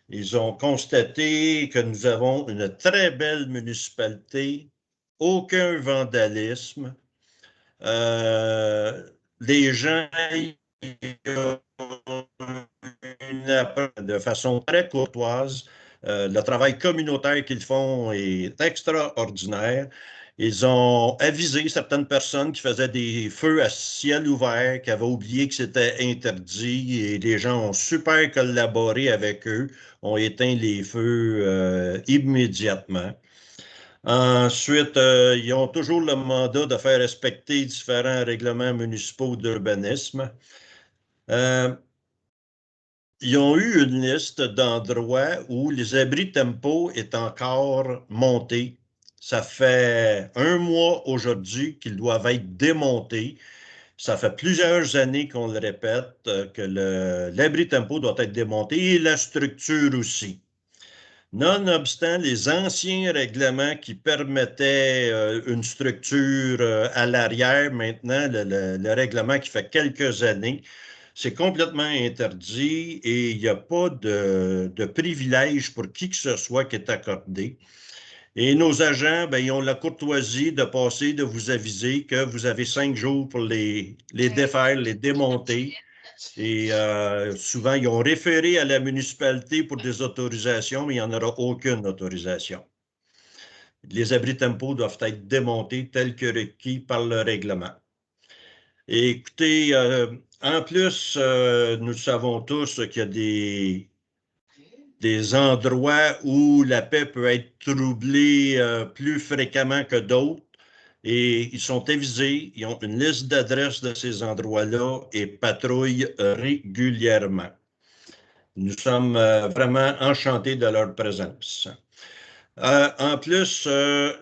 Ils ont constaté que nous avons une très belle municipalité, aucun vandalisme. Les gens de façon très courtoise. Le travail communautaire qu'ils font est extraordinaire. Ils ont avisé certaines personnes qui faisaient des feux à ciel ouvert, qui avaient oublié que c'était interdit, et les gens ont super collaboré avec eux, ont éteint les feux immédiatement. Ensuite, ils ont toujours le mandat de faire respecter différents règlements municipaux d'urbanisme. Ils ont eu une liste d'endroits où les abris tempo est encore montés. Ça fait 1 mois aujourd'hui qu'ils doivent être démontés. Ça fait plusieurs années qu'on le répète, que l'abri tempo doit être démonté et la structure aussi. Nonobstant les anciens règlements qui permettaient une structure à l'arrière, maintenant, le règlement qui fait quelques années, c'est complètement interdit et il n'y a pas de privilège pour qui que ce soit qui est accordé. Et nos agents, ben, ils ont la courtoisie de passer, de vous aviser que vous avez 5 jours pour les défaire, les démonter. Et souvent, ils ont référé à la municipalité pour des autorisations, mais il n'y en aura aucune autorisation. Les abris tempo doivent être démontés tels que requis par le règlement. Et écoutez, en plus, nous savons tous qu'il y a des endroits où la paix peut être troublée plus fréquemment que d'autres. Et ils sont avisés, ils ont une liste d'adresses de ces endroits-là et patrouillent régulièrement. Nous sommes vraiment enchantés de leur présence. En plus,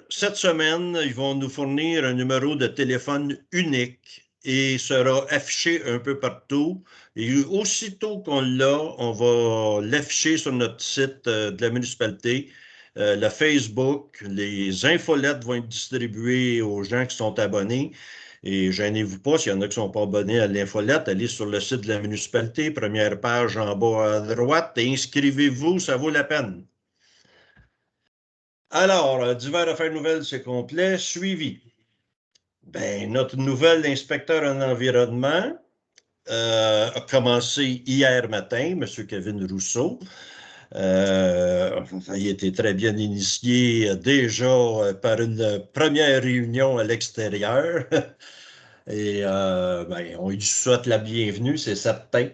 cette semaine, ils vont nous fournir un numéro de téléphone unique et sera affiché un peu partout. Et aussitôt qu'on l'a, on va l'afficher sur notre site de la municipalité, le Facebook. Les infolettes vont être distribuées aux gens qui sont abonnés. Et gênez-vous pas, s'il y en a qui ne sont pas abonnés à l'infolette, allez sur le site de la municipalité, première page en bas à droite, et inscrivez-vous, ça vaut la peine. Alors, divers affaires nouvelles, c'est complet. Suivi. Ben, notre nouvel inspecteur en environnement a commencé hier matin, M. Kevin Rousseau. Il a été très bien initié déjà par une première réunion à l'extérieur. Et ben, on lui souhaite la bienvenue, c'est certain.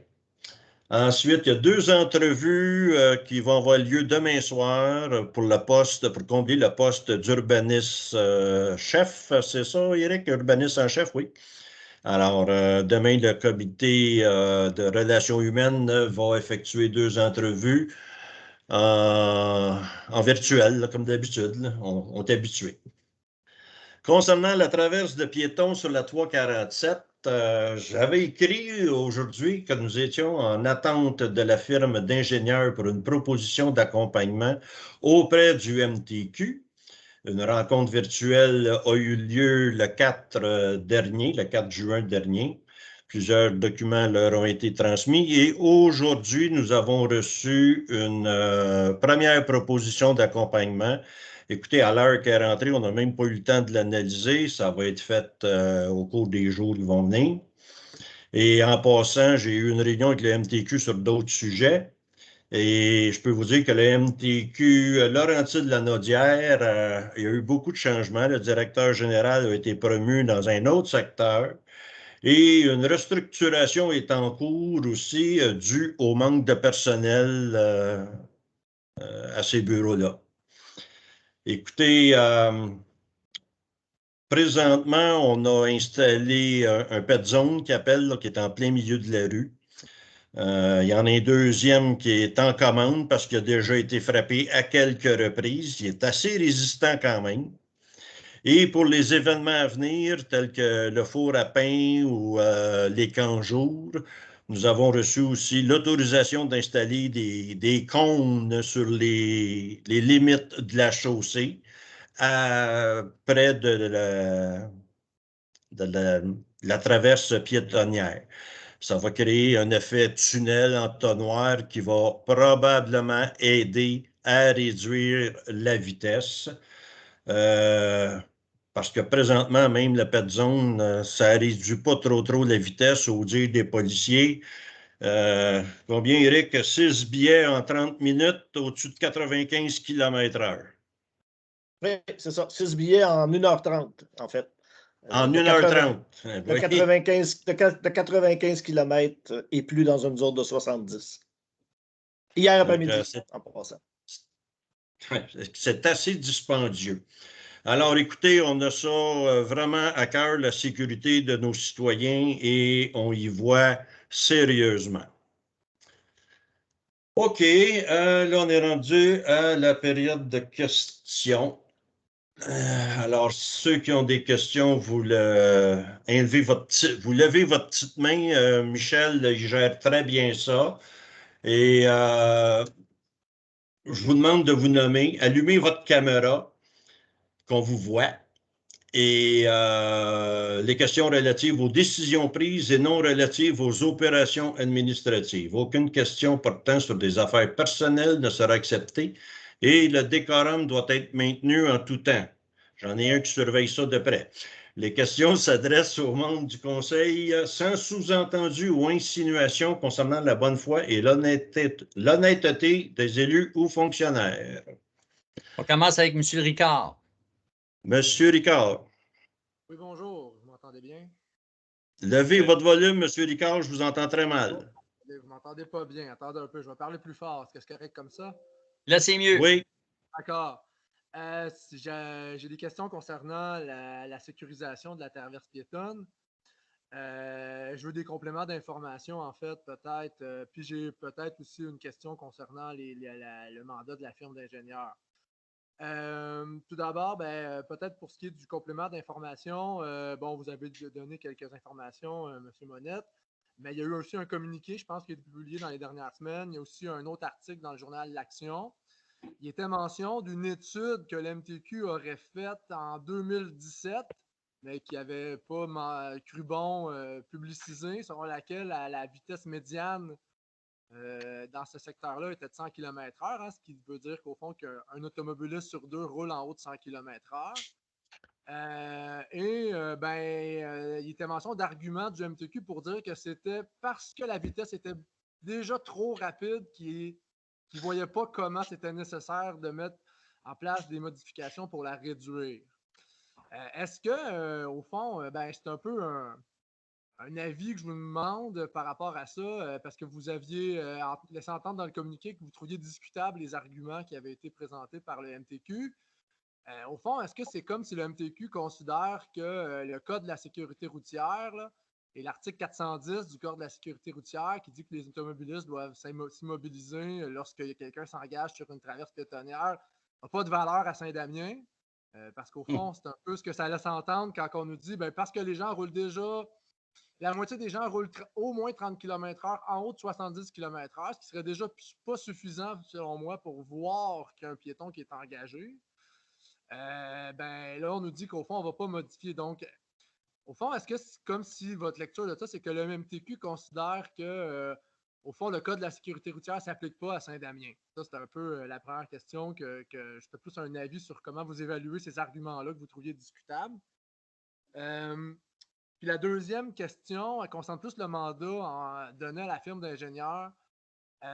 Ensuite, il y a 2 entrevues qui vont avoir lieu demain soir pour le poste, pour combler le poste d'urbaniste chef. C'est ça, Éric, urbaniste en chef, oui. Alors, demain, le comité de relations humaines va effectuer 2 entrevues en virtuel, là, comme d'habitude. On est habitué. Concernant la traverse de piétons sur la 347, j'avais écrit aujourd'hui que nous étions en attente de la firme d'ingénieurs pour une proposition d'accompagnement auprès du MTQ. Une rencontre virtuelle a eu lieu le 4 juin dernier. Plusieurs documents leur ont été transmis et aujourd'hui, nous avons reçu une première proposition d'accompagnement. Écoutez, à l'heure qu'elle est rentrée, on n'a même pas eu le temps de l'analyser. Ça va être fait au cours des jours qui vont venir. Et en passant, j'ai eu une réunion avec le MTQ sur d'autres sujets. Et je peux vous dire que le MTQ Laurentides-Lanaudière, il y a eu beaucoup de changements. Le directeur général a été promu dans un autre secteur. Et une restructuration est en cours aussi due au manque de personnel à ces bureaux-là. Écoutez, présentement, on a installé un pet zone qui appelle, là, qui est en plein milieu de la rue. Il y en a un deuxième qui est en commande parce qu'il a déjà été frappé à quelques reprises. Il est assez résistant quand même. Et pour les événements à venir, tels que le four à pain ou les camps-jours, nous avons reçu aussi l'autorisation d'installer des cônes sur les limites de la chaussée près de la traverse piétonnière. Ça va créer un effet tunnel entonnoir qui va probablement aider à réduire la vitesse. Parce que présentement, même la pet zone, ça ne réduit pas trop la vitesse au dire des policiers. Combien, Éric? 6 billets en 30 minutes au-dessus de 95 km/h. Oui, c'est ça. 6 billets en 1h30, en fait. En 1h30. De 95 km et plus dans une zone de 70. Hier après-midi, en passant. C'est assez dispendieux. Alors, écoutez, on a ça vraiment à cœur, la sécurité de nos citoyens, et on y voit sérieusement. OK, là, on est rendu à la période de questions. Alors, ceux qui ont des questions, vous levez votre petite main. Michel, il gère très bien ça. Et je vous demande de vous nommer, allumez votre caméra, qu'on vous voit. Et les questions relatives aux décisions prises et non relatives aux opérations administratives. Aucune question portant sur des affaires personnelles ne sera acceptée et le décorum doit être maintenu en tout temps. J'en ai un qui surveille ça de près. Les questions s'adressent aux membres du Conseil sans sous-entendu ou insinuation concernant la bonne foi et l'honnêteté des élus ou fonctionnaires. On commence avec M. Ricard. Monsieur Ricard. Oui, bonjour. Vous m'entendez bien? Levez votre volume, Monsieur Ricard, je vous entends très mal. Vous ne m'entendez pas bien. Attendez un peu, je vais parler plus fort. Est-ce que c'est correct comme ça? Là, c'est mieux. Oui. D'accord. J'ai des questions concernant la sécurisation de la traverse piétonne. Je veux des compléments d'information, en fait, peut-être. Puis j'ai peut-être aussi une question concernant le mandat de la firme d'ingénieurs. Tout d'abord, peut-être pour ce qui est du complément d'information, bon, vous avez donné quelques informations, M. Monette, mais il y a eu aussi un communiqué, je pense, qui a été publié dans les dernières semaines. Il y a aussi un autre article dans le journal L'Action. Il était mention d'une étude que l'MTQ aurait faite en 2017, mais qui n'avait pas cru bon publiciser, selon laquelle la vitesse médiane dans ce secteur-là était de 100 km/h, hein, ce qui veut dire qu'au fond, qu'un automobiliste sur deux roule en haut de 100 km/h. Il était mention d'arguments du MTQ pour dire que c'était parce que la vitesse était déjà trop rapide qu'ils ne voyaient pas comment c'était nécessaire de mettre en place des modifications pour la réduire. Est-ce que, au fond, c'est un peu un avis que je vous demande par rapport à ça, parce que vous aviez laissé entendre dans le communiqué que vous trouviez discutables les arguments qui avaient été présentés par le MTQ. Au fond, est-ce que c'est comme si le MTQ considère que le Code de la sécurité routière là, et l'article 410 du Code de la sécurité routière qui dit que les automobilistes doivent s'immobiliser lorsque quelqu'un s'engage sur une traverse piétonnière n'a pas de valeur à Saint-Damien? Parce qu'au fond, c'est un peu ce que ça laisse entendre quand on nous dit parce que les gens roulent déjà. La moitié des gens roulent au moins 30 km/h en haut de 70 km/h, ce qui serait déjà pas suffisant, selon moi, pour voir qu'il y a un piéton qui est engagé. Là, on nous dit qu'au fond, on ne va pas modifier. Donc, au fond, est-ce que c'est comme si votre lecture de ça, c'est que le MTQ considère que, au fond, le Code de la sécurité routière ne s'applique pas à Saint-Damien? Ça, c'est un peu la première question que je fais plus un avis sur comment vous évaluez ces arguments-là que vous trouviez discutables. Puis la deuxième question, elle concerne plus le mandat donné à la firme d'ingénieurs.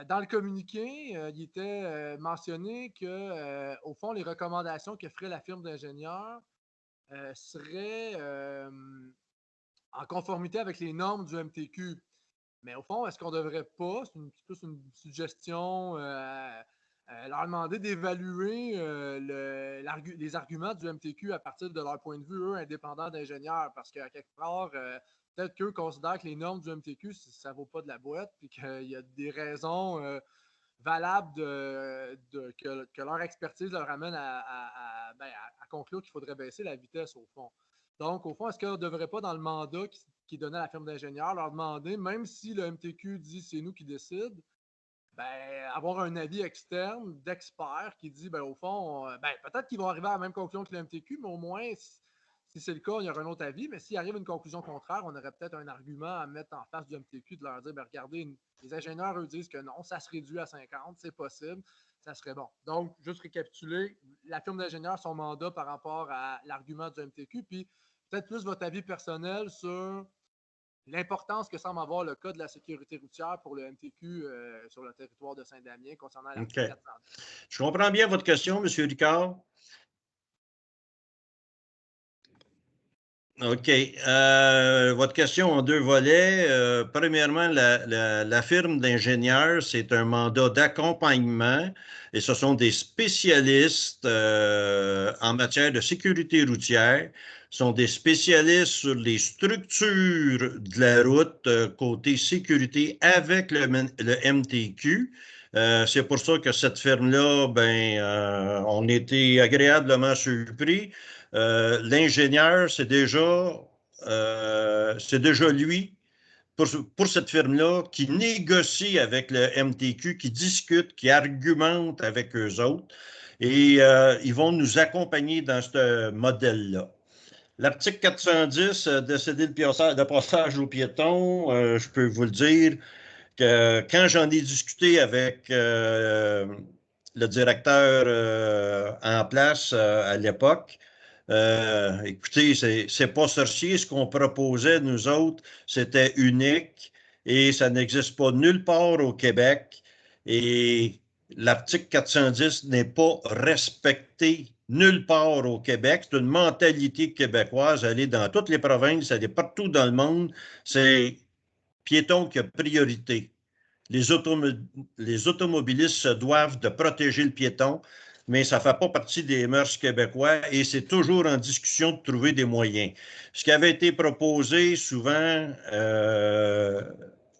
Dans le communiqué, il était mentionné que, au fond, les recommandations que ferait la firme d'ingénieurs seraient en conformité avec les normes du MTQ. Mais au fond, est-ce qu'on ne devrait pas, c'est plus une suggestion, leur demander d'évaluer les arguments du MTQ à partir de leur point de vue, eux, indépendants d'ingénieurs, parce qu'à quelque part, peut-être qu'eux considèrent que les normes du MTQ, ça ne vaut pas de la boîte, puis qu'il y a des raisons valables que leur expertise leur amène à conclure qu'il faudrait baisser la vitesse, au fond. Donc, au fond, est-ce qu'on ne devrait pas, dans le mandat qui est donné à la firme d'ingénieurs, leur demander, même si le MTQ dit c'est nous qui décide, avoir un avis externe d'experts qui dit, au fond, peut-être qu'ils vont arriver à la même conclusion que le MTQ, mais au moins, si c'est le cas, il y aura un autre avis. Mais s'il arrive à une conclusion contraire, on aurait peut-être un argument à mettre en face du MTQ de leur dire, regardez, les ingénieurs, eux, disent que non, ça se réduit à 50, c'est possible, ça serait bon. Donc, juste récapituler, la firme d'ingénieurs, son mandat par rapport à l'argument du MTQ, puis peut-être plus votre avis personnel sur l'importance que semble avoir le Code de la sécurité routière pour le MTQ sur le territoire de Saint-Damien concernant l'article 410. Je comprends bien votre question, M. Ricard. OK. Votre question en deux volets. Premièrement, la firme d'ingénieurs, c'est un mandat d'accompagnement et ce sont des spécialistes en matière de sécurité routière. Ce sont des spécialistes sur les structures de la route côté sécurité avec le MTQ. C'est pour ça que cette firme-là, on était agréablement surpris. L'ingénieur, c'est déjà lui, pour cette firme-là, qui négocie avec le MTQ, qui discute, qui argumente avec eux autres. Et ils vont nous accompagner dans ce modèle-là. L'article 410 de céder de passage aux piétons, je peux vous le dire, que quand j'en ai discuté avec le directeur en place à l'époque, écoutez, c'est pas sorcier. Ce qu'on proposait, nous autres, c'était unique et ça n'existe pas nulle part au Québec. Et l'article 410 n'est pas respecté nulle part au Québec. C'est une mentalité québécoise. Elle est dans toutes les provinces, elle est partout dans le monde. C'est piéton qui a priorité. Les automobilistes se doivent de protéger le piéton, mais ça ne fait pas partie des mœurs québécois et c'est toujours en discussion de trouver des moyens. Ce qui avait été proposé souvent,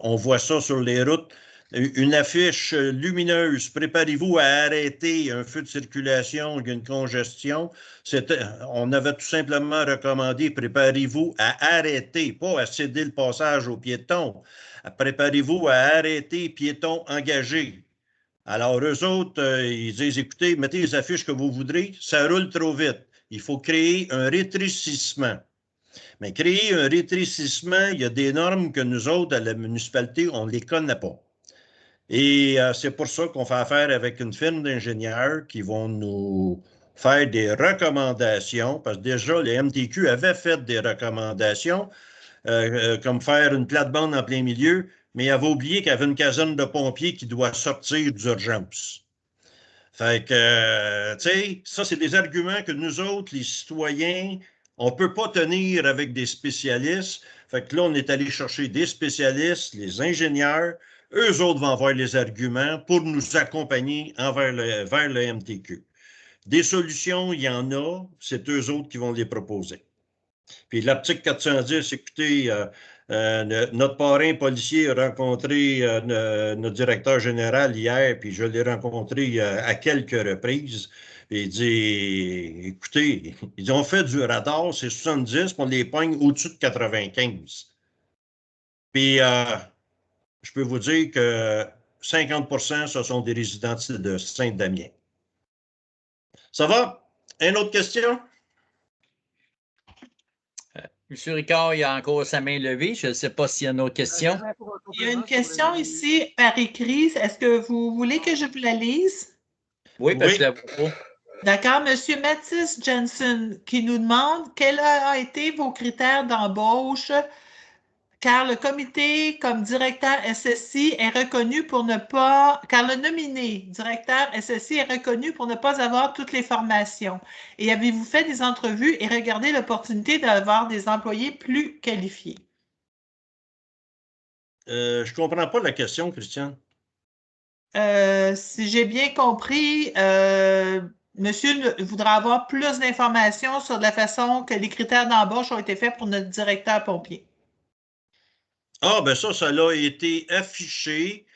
on voit ça sur les routes, une affiche lumineuse, préparez-vous à arrêter un feu de circulation, une congestion. On avait tout simplement recommandé, préparez-vous à arrêter, pas à céder le passage aux piétons. Préparez-vous à arrêter piétons engagés. Alors, eux autres, ils disent, écoutez, mettez les affiches que vous voudrez, ça roule trop vite. Il faut créer un rétrécissement. Mais créer un rétrécissement, il y a des normes que nous autres, à la municipalité, on ne les connaît pas. Et c'est pour ça qu'on fait affaire avec une firme d'ingénieurs qui vont nous faire des recommandations, parce que déjà, les MTQ avaient fait des recommandations, comme faire une plate-bande en plein milieu, mais il avait oublié qu'il y avait une caserne de pompiers qui doit sortir d'urgence. Fait que, tu sais, ça, c'est des arguments que nous autres, les citoyens, on ne peut pas tenir avec des spécialistes. Fait que là, on est allé chercher des spécialistes, les ingénieurs. Eux autres vont avoir les arguments pour nous accompagner vers le MTQ. Des solutions, il y en a, c'est eux autres qui vont les proposer. Puis l'article 410, écoutez, notre parrain policier a rencontré notre directeur général hier, puis je l'ai rencontré à quelques reprises. Et il dit, écoutez, ils ont fait du radar, c'est 70, puis on les pogne au-dessus de 95. Puis je peux vous dire que 50%, ce sont des résidents de Saint-Damien. Ça va? Une autre question? Monsieur Ricard, il a encore sa main levée. Je ne sais pas s'il y a une autre question. Il y a une question ici par écrit. Est-ce que vous voulez que je vous la lise? Oui, parce que je la vois pas. D'accord. Monsieur Mathis Jensen qui nous demande quels ont été vos critères d'embauche, car le comité comme directeur SSI est reconnu pour ne pas, car le nominé directeur SSI est reconnu pour ne pas avoir toutes les formations. Et avez-vous fait des entrevues et regardé l'opportunité d'avoir des employés plus qualifiés? Je ne comprends pas la question, Christian. Si j'ai bien compris, monsieur voudra avoir plus d'informations sur la façon que les critères d'embauche ont été faits pour notre directeur pompier. Ah, ben ça a été affiché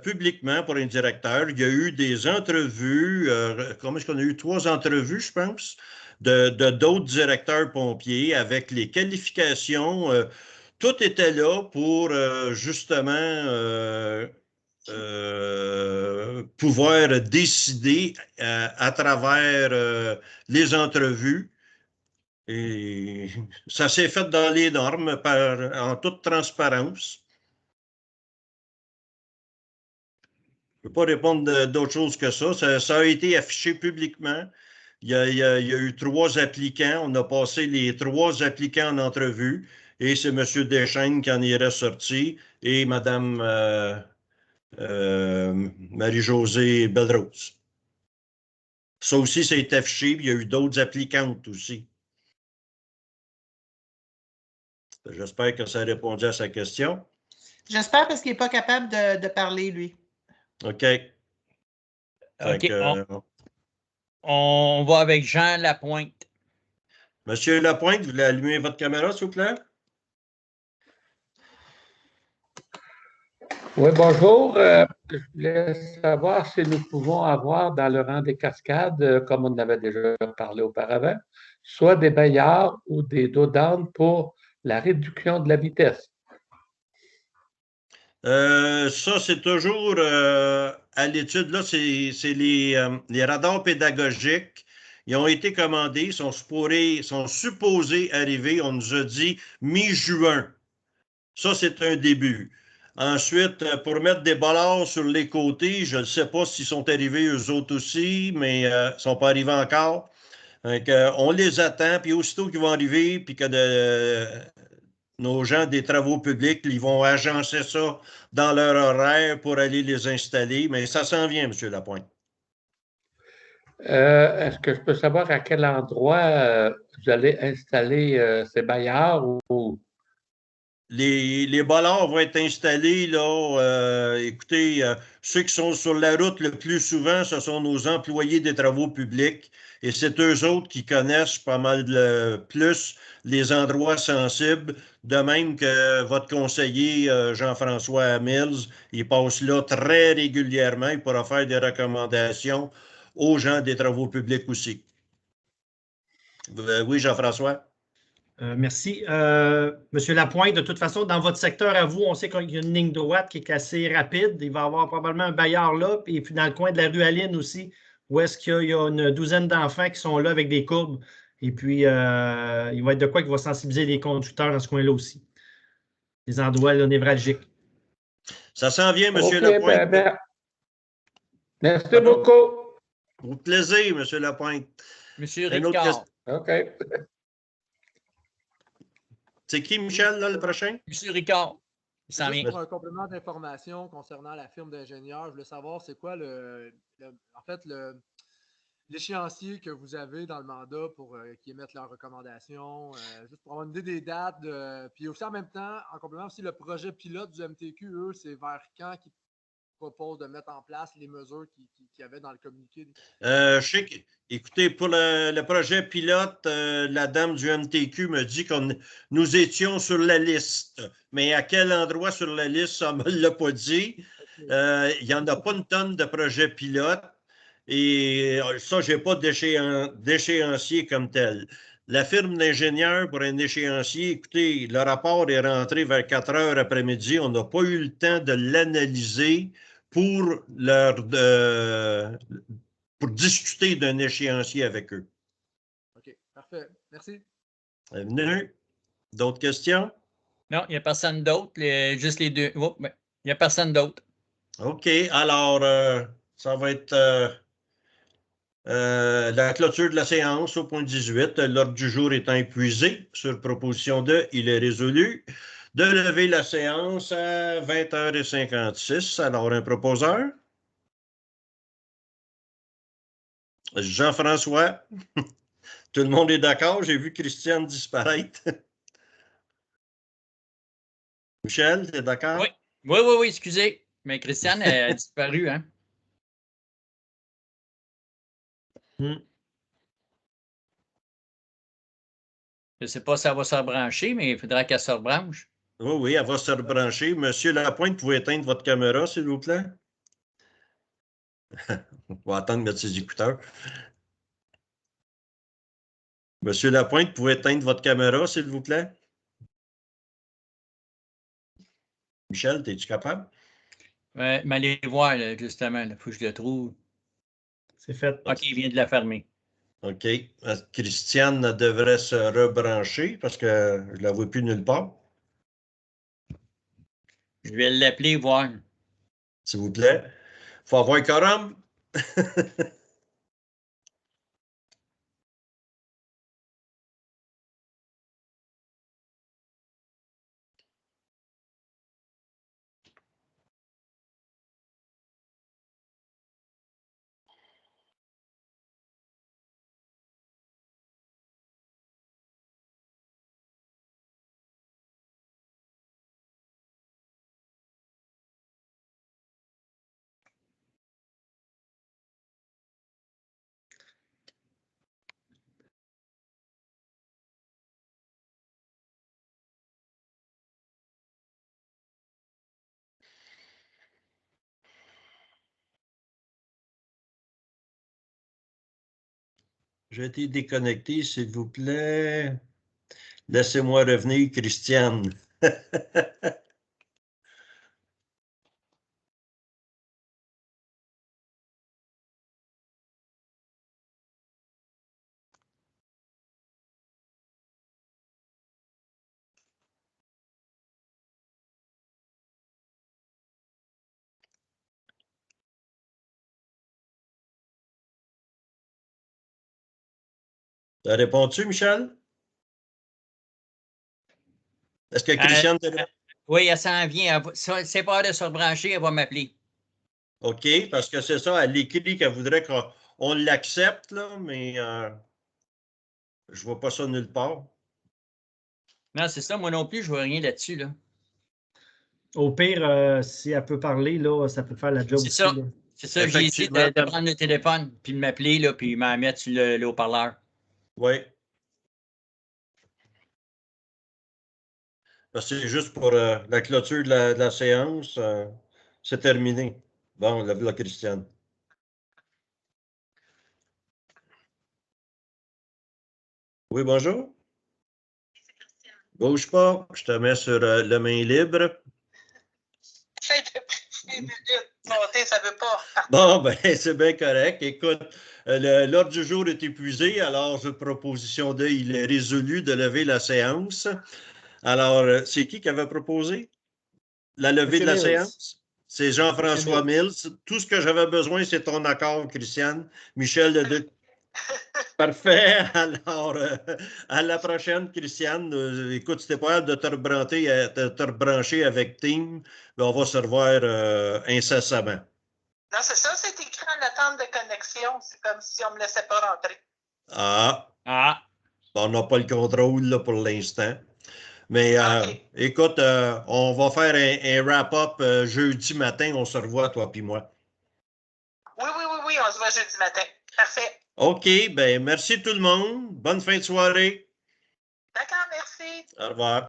publiquement pour un directeur. Il y a eu des entrevues, comment est-ce qu'on a eu 3 entrevues, je pense, de d'autres directeurs pompiers avec les qualifications. Tout était là pour justement pouvoir décider à travers les entrevues. Et ça s'est fait dans les normes en toute transparence. Je ne peux pas répondre d'autre chose que ça. Ça a été affiché publiquement. Il y a eu 3 applicants. On a passé les 3 applicants en entrevue. Et c'est M. Deschênes qui en est ressorti et Mme Marie-Josée Belrose. Ça aussi, c'est affiché. Il y a eu d'autres applicantes aussi. J'espère que ça a répondu à sa question. J'espère parce qu'il n'est pas capable de parler, lui. OK. OK. On va avec Jean Lapointe. Monsieur Lapointe, vous voulez allumer votre caméra, s'il vous plaît? Oui, bonjour. Je voulais savoir si nous pouvons avoir dans le rang des cascades, comme on en avait déjà parlé auparavant, soit des baillards ou des dos down pour la réduction de la vitesse. Ça, c'est toujours à l'étude. Là, c'est les radars pédagogiques. Ils ont été commandés, sont supposés arriver, on nous a dit mi-juin. Ça, c'est un début. Ensuite, pour mettre des bollards sur les côtés, je ne sais pas s'ils sont arrivés eux autres aussi, mais ils ne sont pas arrivés encore. Donc, on les attend, puis aussitôt qu'ils vont arriver, puis que nos gens des travaux publics, ils vont agencer ça dans leur horaire pour aller les installer, mais ça s'en vient, M. Lapointe. Est-ce que je peux savoir à quel endroit vous allez installer ces baillards ou Les bollards vont être installés, là, écoutez, ceux qui sont sur la route le plus souvent, ce sont nos employés des travaux publics et c'est eux autres qui connaissent pas mal plus les endroits sensibles, de même que votre conseiller Jean-François Mills, il passe là très régulièrement, il pourra faire des recommandations aux gens des travaux publics aussi. Oui, Jean-François? Merci. Monsieur Lapointe, de toute façon, dans votre secteur à vous, on sait qu'il y a une ligne droite qui est assez rapide. Il va y avoir probablement un baillard là, et puis dans le coin de la rue Aline aussi, où est-ce qu'il y a une douzaine d'enfants qui sont là avec des courbes. Et puis, il va être de quoi qui va sensibiliser les conducteurs dans ce coin-là aussi. Des endroits là, névralgiques. Ça s'en vient, Monsieur OK, Lapointe. merci beaucoup. Au plaisir, Monsieur Lapointe. Monsieur Une autre Ricard. OK. C'est qui, Michel, là, le prochain? Monsieur Ricard. Il s'en Juste vient. pour un complément d'information concernant la firme d'ingénieurs, je voulais savoir c'est quoi l'échéancier que vous avez dans le mandat pour qu'ils émettent leurs recommandations, juste pour avoir une idée des dates. Puis aussi en même temps, en complément aussi, le projet pilote du MTQ, eux, c'est vers quand qu'ils proposent de mettre en place les mesures qu'il y avait dans le communiqué? Je sais que, écoutez, pour le projet pilote, la dame du MTQ me dit que nous étions sur la liste. Mais à quel endroit sur la liste, ça ne me l'a pas dit. Il n'y en a pas une tonne de projets pilotes. Et ça, je n'ai pas d'échéancier comme tel. La firme d'ingénieurs pour un échéancier, écoutez, le rapport est rentré vers 4 heures après-midi. On n'a pas eu le temps de l'analyser pour discuter d'un échéancier avec eux. OK, parfait. Merci. Bienvenue. D'autres questions? Non, il n'y a personne d'autre. Juste les deux. Oh, il n'y a personne d'autre. OK. Alors, ça va être la clôture de la séance au point 18. L'ordre du jour étant épuisé, sur proposition de, il est résolu de lever la séance à 20h56. Alors, un proposeur? Jean-François? Tout le monde est d'accord? J'ai vu Christiane disparaître. Michel, tu es d'accord? Oui, excusez. Mais Christiane a disparu, hein? Je ne sais pas si ça va se rebrancher, mais il faudra qu'elle se rebranche. Oui, elle va se rebrancher. Monsieur Lapointe, vous pouvez éteindre votre caméra, s'il vous plaît? On va attendre de mettre ses écouteurs. Monsieur Lapointe, vous pouvez éteindre votre caméra, s'il vous plaît? Michel, es-tu capable? Mais allez voir, là, justement. Il faut que je le trouve. C'est fait. OK, il vient de la fermer. OK. Christiane devrait se rebrancher parce que je ne la vois plus nulle part. Je vais l'appeler, voir. S'il vous plaît. Il faut avoir un quorum. J'ai été déconnecté, s'il vous plaît. Laissez-moi revenir, Christiane. T'as répondu, Michel? Est-ce que Christiane te répond? Oui, elle s'en vient. C'est pas de se rebrancher, elle va m'appeler. OK, parce que c'est ça, elle écrit qu'elle voudrait on l'accepte, là, mais je ne vois pas ça nulle part. Non, c'est ça, moi non plus, je vois rien là-dessus. Là. Au pire, si elle peut parler, là, ça peut faire la job C'est aussi. ça. Là. C'est ça, j'ai dit de prendre le téléphone, puis de m'appeler, là, puis m'en mettre sur le haut-parleur. Oui. C'est juste pour la clôture de la séance. C'est terminé. Bon, la Christiane. Oui, bonjour. Bouge pas, je te mets sur la main libre. J'essaie de préciser 10 minutes. Monter, ça veut pas. Bon, ben, c'est bien correct. Écoute, l'ordre du jour est épuisé, alors proposition de, il est résolu de lever la séance. Alors, c'est qui avait proposé la levée de la séance? C'est Jean-François Mills. Tout ce que j'avais besoin, c'est ton accord, Christiane. Michel Leduc. Parfait. Alors, à la prochaine, Christiane. Écoute, c'était pas hâte de te rebrancher avec Team. On va se revoir incessamment. Non, c'est ça, c'est écrit en attente de connexion. C'est comme si on ne me laissait pas rentrer. Ah. On n'a pas le contrôle là, pour l'instant. Mais écoute, on va faire un wrap-up jeudi matin. On se revoit, toi puis moi. Oui, on se voit jeudi matin. Parfait. OK, ben merci tout le monde. Bonne fin de soirée. D'accord, merci. Au revoir.